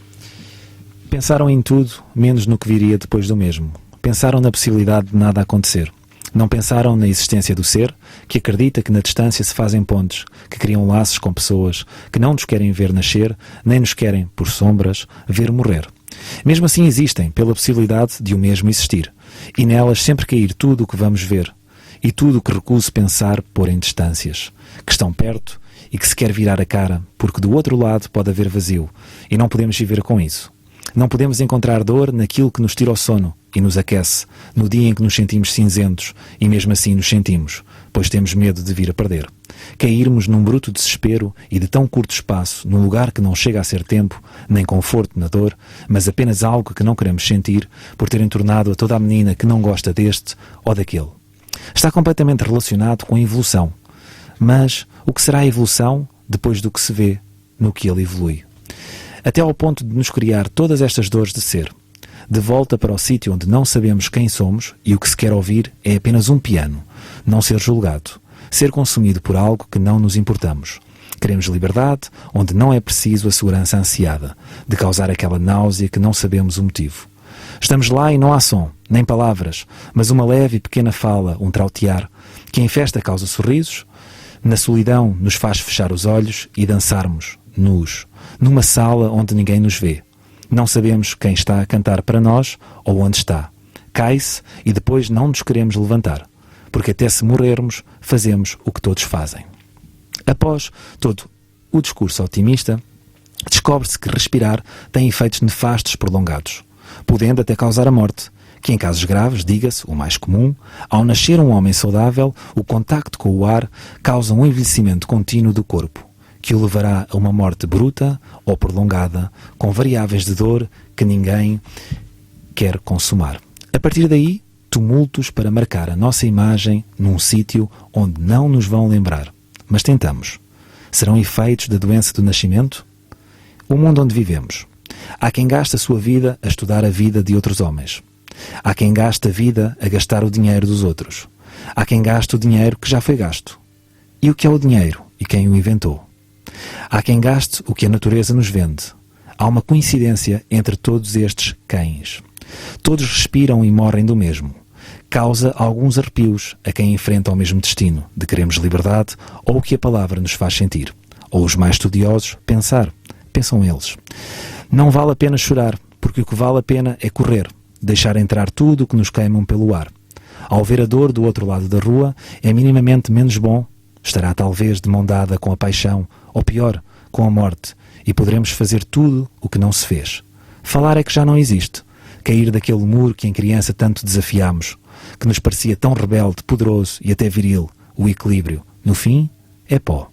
Pensaram em tudo, menos no que viria depois do mesmo. Pensaram na possibilidade de nada acontecer. Não pensaram na existência do ser, que acredita que na distância se fazem pontes, que criam laços com pessoas, que não nos querem ver nascer, nem nos querem, por sombras, ver morrer. Mesmo assim existem, pela possibilidade de o mesmo existir, e nelas sempre cair tudo o que vamos ver, e tudo o que recuso pensar pôr em distâncias, que estão perto e que se quer virar a cara, porque do outro lado pode haver vazio, e não podemos viver com isso. Não podemos encontrar dor naquilo que nos tira o sono e nos aquece, no dia em que nos sentimos cinzentos, e mesmo assim nos sentimos, pois temos medo de vir a perder. Cairmos num bruto desespero e de tão curto espaço, num lugar que não chega a ser tempo, nem conforto na dor, mas apenas algo que não queremos sentir, por terem tornado a toda a menina que não gosta deste ou daquele. Está completamente relacionado com a evolução. Mas o que será a evolução depois do que se vê no que ele evolui? Até ao ponto de nos criar todas estas dores de ser. De volta para o sítio onde não sabemos quem somos e o que se quer ouvir é apenas um piano. Não ser julgado. Ser consumido por algo que não nos importamos. Queremos liberdade, onde não é preciso a segurança ansiada, de causar aquela náusea que não sabemos o motivo. Estamos lá e não há som, nem palavras, mas uma leve e pequena fala, um trautear, que em festa causa sorrisos, na solidão nos faz fechar os olhos e dançarmos, nus, numa sala onde ninguém nos vê. Não sabemos quem está a cantar para nós ou onde está. Cai-se e depois não nos queremos levantar, porque até se morrermos, fazemos o que todos fazem. Após todo o discurso otimista, descobre-se que respirar tem efeitos nefastos prolongados. podendo até causar a morte, que em casos graves, diga-se, o mais comum, ao nascer um homem saudável, o contacto com o ar causa um envelhecimento contínuo do corpo, que o levará a uma morte bruta ou prolongada, com variáveis de dor que ninguém quer consumar. A partir daí, tumultos para marcar a nossa imagem num sítio onde não nos vão lembrar. Mas tentamos. Serão efeitos da doença do nascimento? O mundo onde vivemos. Há quem gaste a sua vida a estudar a vida de outros homens. Há quem gaste a vida a gastar o dinheiro dos outros. Há quem gaste o dinheiro que já foi gasto. E o que é o dinheiro e quem o inventou? Há quem gaste o que a natureza nos vende. Há uma coincidência entre todos estes quens. Todos respiram e morrem do mesmo. Causa alguns arrepios a quem enfrenta o mesmo destino, de queremos liberdade ou o que a palavra nos faz sentir. Ou os mais estudiosos, pensam eles. Não vale a pena chorar, porque o que vale a pena é correr, deixar entrar tudo o que nos queimam pelo ar. Ao ver a dor do outro lado da rua, é minimamente menos bom, estará talvez de mão dada com a paixão, ou pior, com a morte, e poderemos fazer tudo o que não se fez. Falar é que já não existe. Cair daquele muro que em criança tanto desafiámos, que nos parecia tão rebelde, poderoso e até viril, o equilíbrio, no fim, é pó.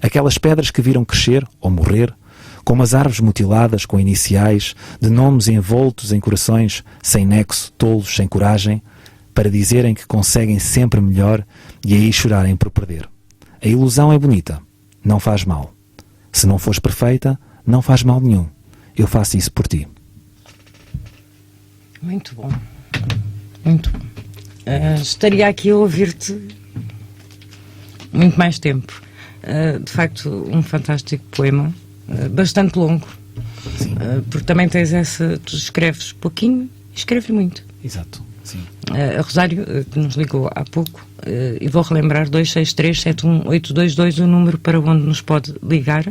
Aquelas pedras que viram crescer ou morrer, como as árvores mutiladas com iniciais, de nomes envoltos em corações, sem nexo, tolos, sem coragem, para dizerem que conseguem sempre melhor e aí chorarem por perder. A ilusão é bonita, não faz mal. Se não fores perfeita, não faz mal nenhum. Eu faço isso por ti. Muito bom. Muito bom. Estaria aqui a ouvir-te muito mais tempo. De facto, um fantástico poema, bastante longo. Porque também tens essa... Tu escreves pouquinho e escreves muito. Exato, sim. A Rosário, que nos ligou há pouco, e vou relembrar, 263-71822, o número para onde nos pode ligar.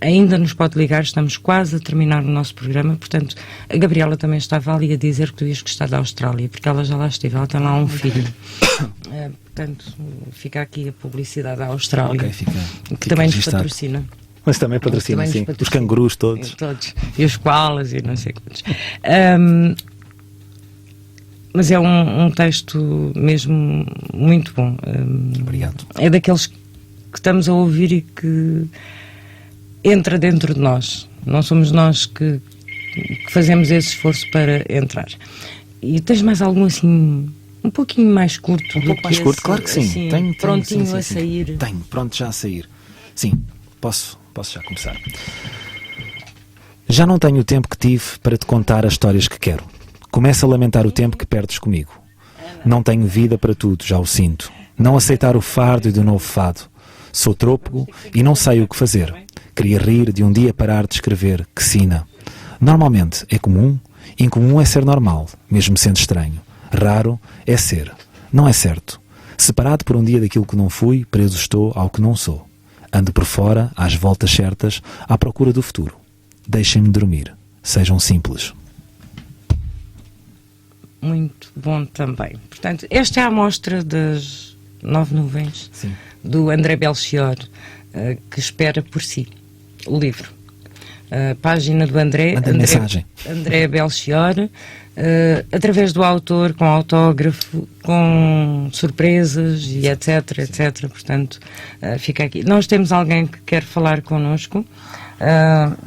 Ainda nos pode ligar, estamos quase a terminar o nosso programa, portanto, a Gabriela também estava ali a dizer que tu ias gostar da Austrália, porque ela já lá esteve, ela tem lá um filho. Portanto, fica aqui a publicidade da Austrália, okay, que fica também nos registado. patrocina. Mas também patrocina, sim. Os cangurus todos. E os koalas e não sei quantos. Mas é um texto mesmo muito bom. Obrigado. É daqueles que estamos a ouvir e que entra dentro de nós. Não somos nós que fazemos esse esforço para entrar. E tens mais algum assim, um pouquinho mais curto? Um pouco mais curto, claro que sim. Assim, tenho, prontinho sim, a sair. Tenho, pronto já a sair. Sim, posso já começar. Já não tenho o tempo que tive para te contar as histórias que quero. Começo a lamentar o tempo que perdes comigo. Não tenho vida para tudo, já o sinto. Não aceitar o fardo e do novo fado. Sou trôpego e não sei o que fazer. Queria rir de um dia parar de escrever, que sina. Normalmente é comum, incomum é ser normal, mesmo sendo estranho. Raro é ser. Não é certo. Separado por um dia daquilo que não fui, preso estou ao que não sou. Ando por fora, às voltas certas, à procura do futuro. Deixem-me dormir. Sejam simples. Muito bom também. Portanto, esta é a amostra das 9 nuvens. Sim. Do André Belchior, que espera por si o livro. A página do André Belchior, através do autor, com autógrafo, com surpresas e etc. Portanto, fica aqui. Nós temos alguém que quer falar connosco.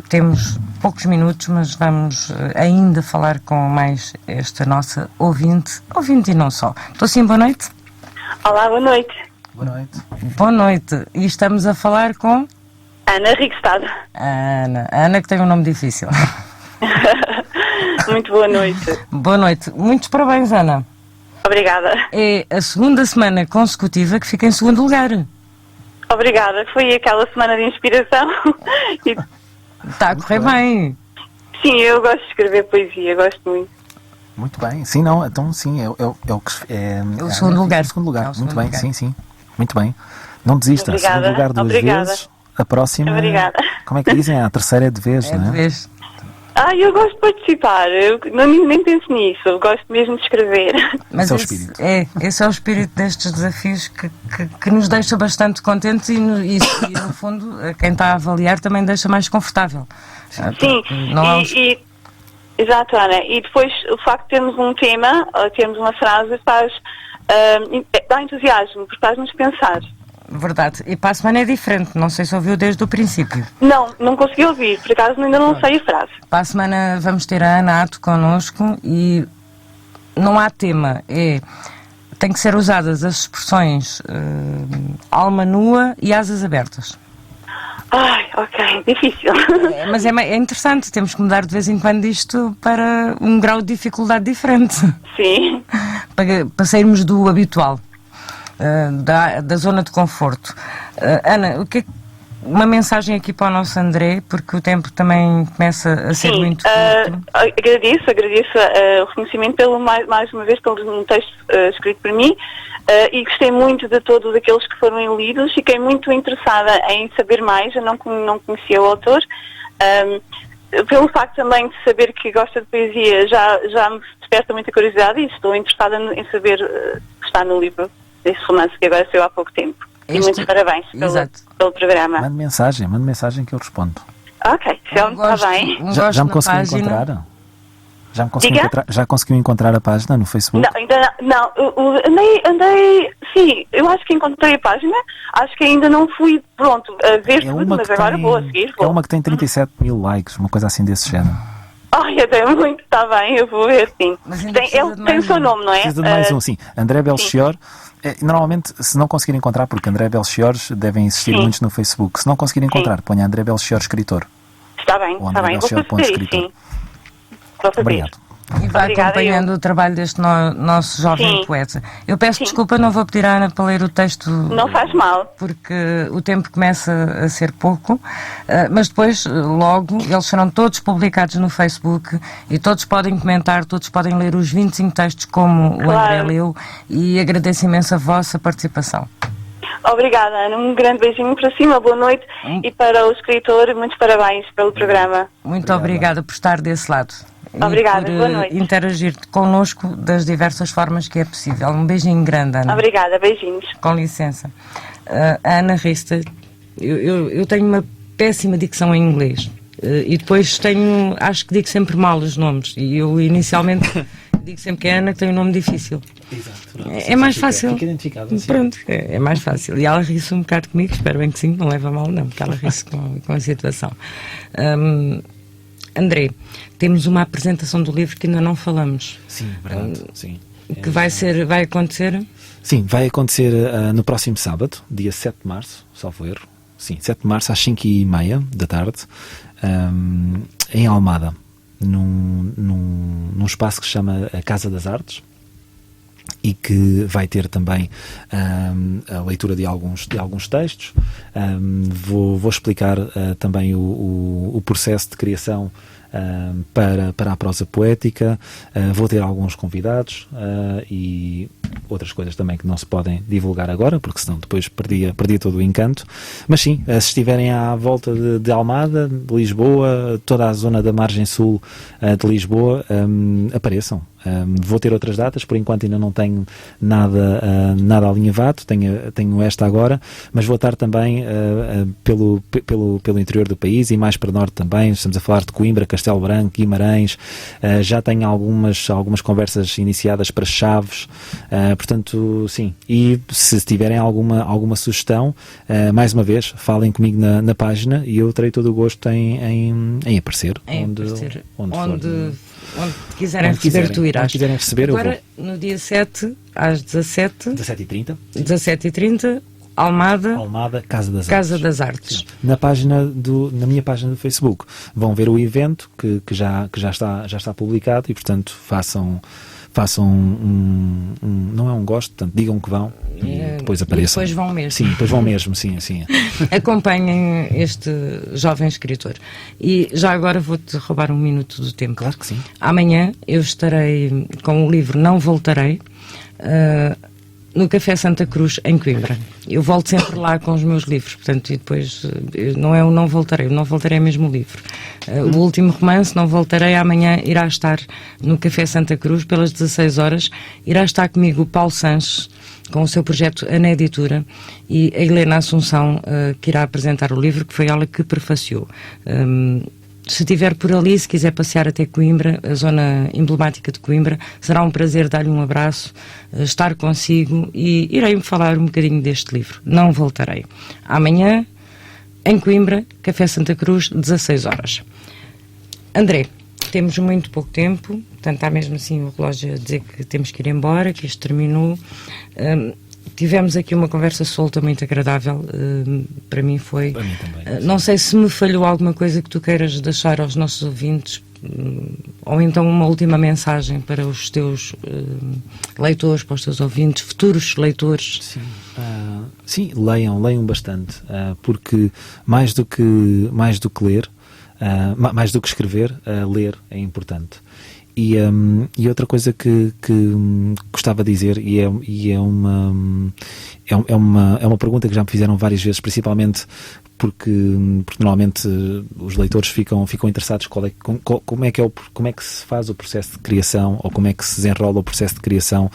Temos poucos minutos, mas vamos ainda falar com mais esta nossa ouvinte e não só. Estou sim, boa noite. Olá, boa noite. Boa noite. Boa noite. E estamos a falar com... Ana Rigstad. Ana, que tem um nome difícil. Muito boa noite. Boa noite. Muitos parabéns, Ana. Obrigada. É a segunda semana consecutiva que fica em segundo lugar. Obrigada. Foi aquela semana de inspiração. Está a correr bem. Sim, eu gosto de escrever poesia, gosto muito. Muito bem. Sim, não, então sim, é o que... É o segundo lugar. Segundo lugar. Muito bem, sim. Muito bem. Não desista. Obrigada. Segundo lugar duas vezes. A próxima... Obrigada. Como é que dizem? A terceira é de vez, não é? De vez. Eu gosto de participar. Eu nem penso nisso. Eu gosto mesmo de escrever. Mas esse é o espírito. Esse é o espírito destes desafios que nos deixa bastante contentes e no fundo, quem está a avaliar também deixa mais confortável. Sim. Não Exato, Ana. E depois o facto de termos um tema, termos uma frase, dá entusiasmo, porque faz-nos pensar. Verdade. E para a semana é diferente, não sei se ouviu desde o princípio. Não consegui ouvir, por acaso ainda não sei a frase. Para a semana vamos ter a Ana Ato connosco e não há tema, tem que ser usadas as expressões alma nua e asas abertas. Ai, ok, difícil. Mas é interessante, temos que mudar de vez em quando isto para um grau de dificuldade diferente. Sim. Para sairmos do habitual, da zona de conforto. Ana, uma mensagem aqui para o nosso André, porque o tempo também começa a ser muito curto. Agradeço o reconhecimento mais uma vez pelo texto escrito por mim. E gostei muito de todos aqueles que foram lidos. Fiquei muito interessada em saber mais. Eu não conhecia o autor. Pelo facto também de saber que gosta de poesia, já me desperta muita curiosidade e estou interessada em saber o que está no livro desse romance que agora saiu há pouco tempo. E muitos parabéns pelo programa. Mande mensagem que eu respondo. Ok, está bem. Já me conseguiu encontrar? Já conseguiu encontrar a página no Facebook? Não, ainda não. Andei, sim, eu acho que encontrei a página, acho que ainda não fui pronto a ver tudo, mas agora vou a seguir. É uma que tem 37 mil likes, uma coisa assim desse género. Ai, até muito, está bem, eu vou ver, sim. Ele tem o seu nome, não é? Precisa de mais sim. André Belchior. Normalmente, se não conseguir encontrar, porque André Belchior devem existir muitos no Facebook, se não conseguir encontrar, ponha André Belchior escritor. Está bem, vou fazer isso, sim. Obrigado. E vai acompanhando o trabalho deste nosso jovem poeta. Eu peço desculpa, não vou pedir à Ana para ler o texto. Não faz mal. Porque o tempo começa a ser pouco, mas depois, logo, eles serão todos publicados no Facebook e todos podem comentar, todos podem ler os 25 textos como o André leu, e agradeço imenso a vossa participação. Obrigada, Ana. Um grande beijinho para cima, boa noite, e para o escritor, muitos parabéns pelo programa. Muito obrigada por estar desse lado. Obrigada, boa noite. Interagir connosco das diversas formas que é possível. Um beijinho grande, Ana. Obrigada, beijinhos. Com licença. Ana Rista, eu tenho uma péssima dicção em inglês e depois acho que digo sempre mal os nomes, e eu inicialmente digo sempre que é Ana que tem um nome difícil. Exato. É mais fácil. Fica identificado assim. Pronto, é mais fácil. E ela ri-se um bocado comigo, espero bem que sim, não leva mal não, porque ela ri-se com a situação. André, temos uma apresentação do livro que ainda não falamos. Sim, verdade. Sim. Que vai acontecer? Sim, vai acontecer no próximo sábado, dia 7 de março, salvo erro. Sim, 7 de março às 5h30 da tarde, em Almada, num espaço que se chama a Casa das Artes, e que vai ter também a leitura de alguns textos. Vou explicar também o processo de criação para a prosa poética. Vou ter alguns convidados e outras coisas também que não se podem divulgar agora, porque senão depois perdia todo o encanto. Mas sim, se estiverem à volta de Almada, de Lisboa, toda a zona da margem sul de Lisboa, apareçam. Vou ter outras datas, por enquanto ainda não tenho nada alinhavado, tenho esta agora, mas vou estar também pelo interior do país e mais para norte também. Estamos a falar de Coimbra, Castelo Branco, Guimarães, já tenho algumas conversas iniciadas para Chaves, portanto sim, e se tiverem alguma sugestão, mais uma vez, falem comigo na página e eu terei todo o gosto em aparecer, onde quiserem receber, tu irás. Onde quiserem receber, agora, eu vou. No dia 7, às 17h30, Almada, Casa das Artes. Na minha página do Facebook vão ver o evento que já está publicado, e portanto façam não é um gosto, portanto digam que vão e depois apareçam. E depois vão mesmo. Sim, depois vão mesmo, sim. Acompanhem este jovem escritor. E já agora vou-te roubar um minuto do tempo. Claro que sim. Amanhã eu estarei com o livro Não Voltarei, no Café Santa Cruz, em Coimbra. Eu volto sempre lá com os meus livros, portanto, e depois não é o Não Voltarei é mesmo o livro. O último romance, Não Voltarei, amanhã irá estar no Café Santa Cruz, pelas 16 horas. Irá estar comigo o Paulo Sanches, com o seu projeto Ana Editora, e a Helena Assunção, que irá apresentar o livro, que foi ela que prefaciou. se estiver por ali, se quiser passear até Coimbra, a zona emblemática de Coimbra, será um prazer dar-lhe um abraço, estar consigo e irei-me falar um bocadinho deste livro. Não voltarei. Amanhã, em Coimbra, Café Santa Cruz, 16 horas. André, temos muito pouco tempo, portanto está mesmo assim o relógio a dizer que temos que ir embora, que isto terminou. Tivemos aqui uma conversa solta muito agradável, para mim foi. Para mim também. Não sei se me falhou alguma coisa que tu queiras deixar aos nossos ouvintes, ou então uma última mensagem para os teus leitores, para os teus ouvintes, futuros leitores. Sim, sim, leiam bastante, porque mais do que ler, mais do que escrever, ler é importante. E outra coisa que gostava de dizer, e é uma pergunta que já me fizeram várias vezes, principalmente porque normalmente os leitores ficam interessados como é que se faz o processo de criação, ou como é que se desenrola o processo de criação,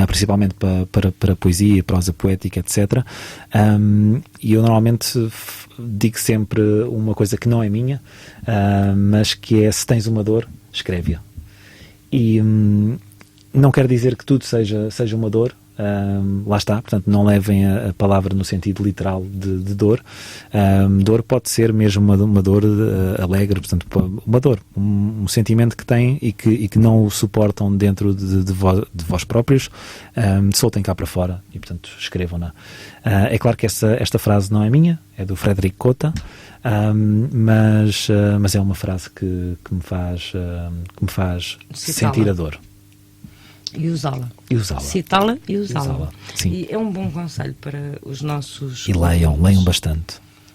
principalmente para poesia, prosa poética, etc. E eu normalmente digo sempre uma coisa que não é minha, mas que é: se tens uma dor, escreve-a. E não quer dizer que tudo seja uma dor, lá está, portanto não levem a palavra no sentido literal de dor. Dor pode ser mesmo uma dor alegre, portanto uma dor, um sentimento que têm e que não o suportam dentro de vós próprios, soltem cá para fora e portanto escrevam-na. É claro que esta frase não é minha, é do Frederico Cota, mas é uma frase que me faz sentir a dor. E usá-la. Citá-la e usá-la. Sim. E é um bom conselho para os nossos... E leiam bastante.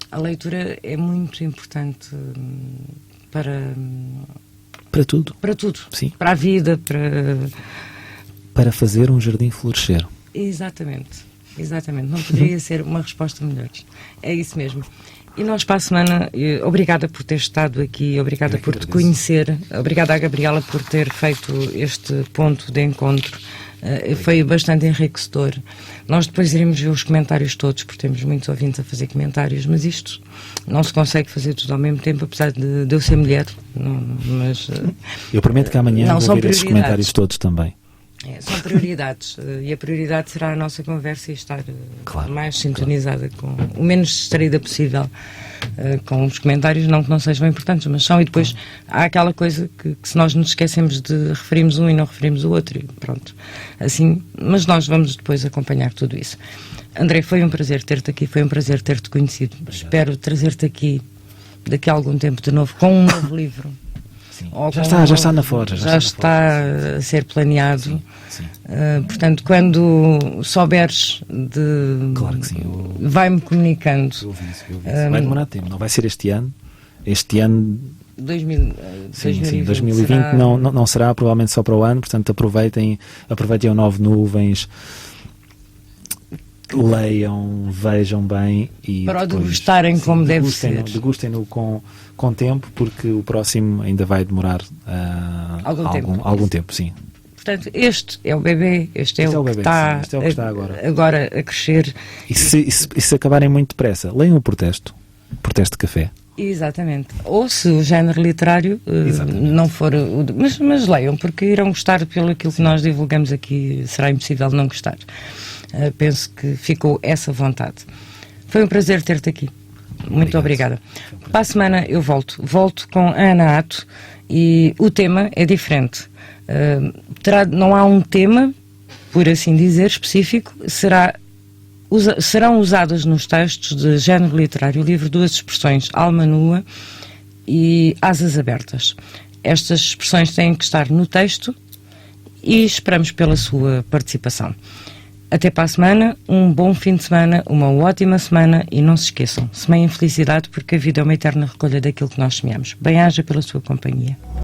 A leitura é muito importante para tudo. Para tudo. Sim. Para a vida, para fazer um jardim florescer. Exatamente. Não poderia ser uma resposta melhor. É isso mesmo. E nós para a semana, obrigada por ter estado aqui, obrigada por te conhecer, obrigada à Gabriela por ter feito este ponto de encontro, foi bastante enriquecedor. Nós depois iremos ver os comentários todos, porque temos muitos ouvintes a fazer comentários, mas isto não se consegue fazer tudo ao mesmo tempo, apesar de eu ser mulher. Mas eu prometo que amanhã vou ver esses comentários todos também. São prioridades, e a prioridade será a nossa conversa e estar mais sintonizada, com o menos distraída possível com os comentários, não que não sejam importantes, mas são, e depois há aquela coisa que se nós nos esquecemos de referimos um e não referimos o outro, e pronto, assim, mas nós vamos depois acompanhar tudo isso. André, foi um prazer ter-te aqui, foi um prazer ter-te conhecido. Obrigado. Espero trazer-te aqui daqui a algum tempo de novo, com um novo livro. Já está na forja. Já está a ser planeado. Sim. Portanto, quando souberes Claro que sim. Vai-me comunicando. Eu vi isso. Vai demorar tempo. Não vai ser este ano. Este ano... 2020 será... não será, provavelmente só para o ano. Portanto, aproveitem o Nove Nuvens. Leiam, vejam bem e para o degustarem como deve ser. Degustem-no com tempo, porque o próximo ainda vai demorar algum tempo, sim. Portanto, este é o bebê, este é o que está agora a crescer. E se acabarem muito depressa, leiam o protesto de café. Exatamente. Ou se o género literário não for... Mas leiam, porque irão gostar pelo aquilo que nós divulgamos aqui, será impossível não gostar. Penso que ficou essa vontade. Foi um prazer ter-te aqui. Muito obrigada. Para a semana eu volto com a Ana Ato e o tema é diferente. Não há um tema, por assim dizer, específico. Serão usadas nos textos de género literário o livro duas expressões: alma nua e asas abertas. Estas expressões têm que estar no texto e esperamos pela sua participação. Até para a semana, um bom fim de semana, uma ótima semana, e não se esqueçam, semeiem felicidade, porque a vida é uma eterna recolha daquilo que nós semeamos. Bem-aja pela sua companhia.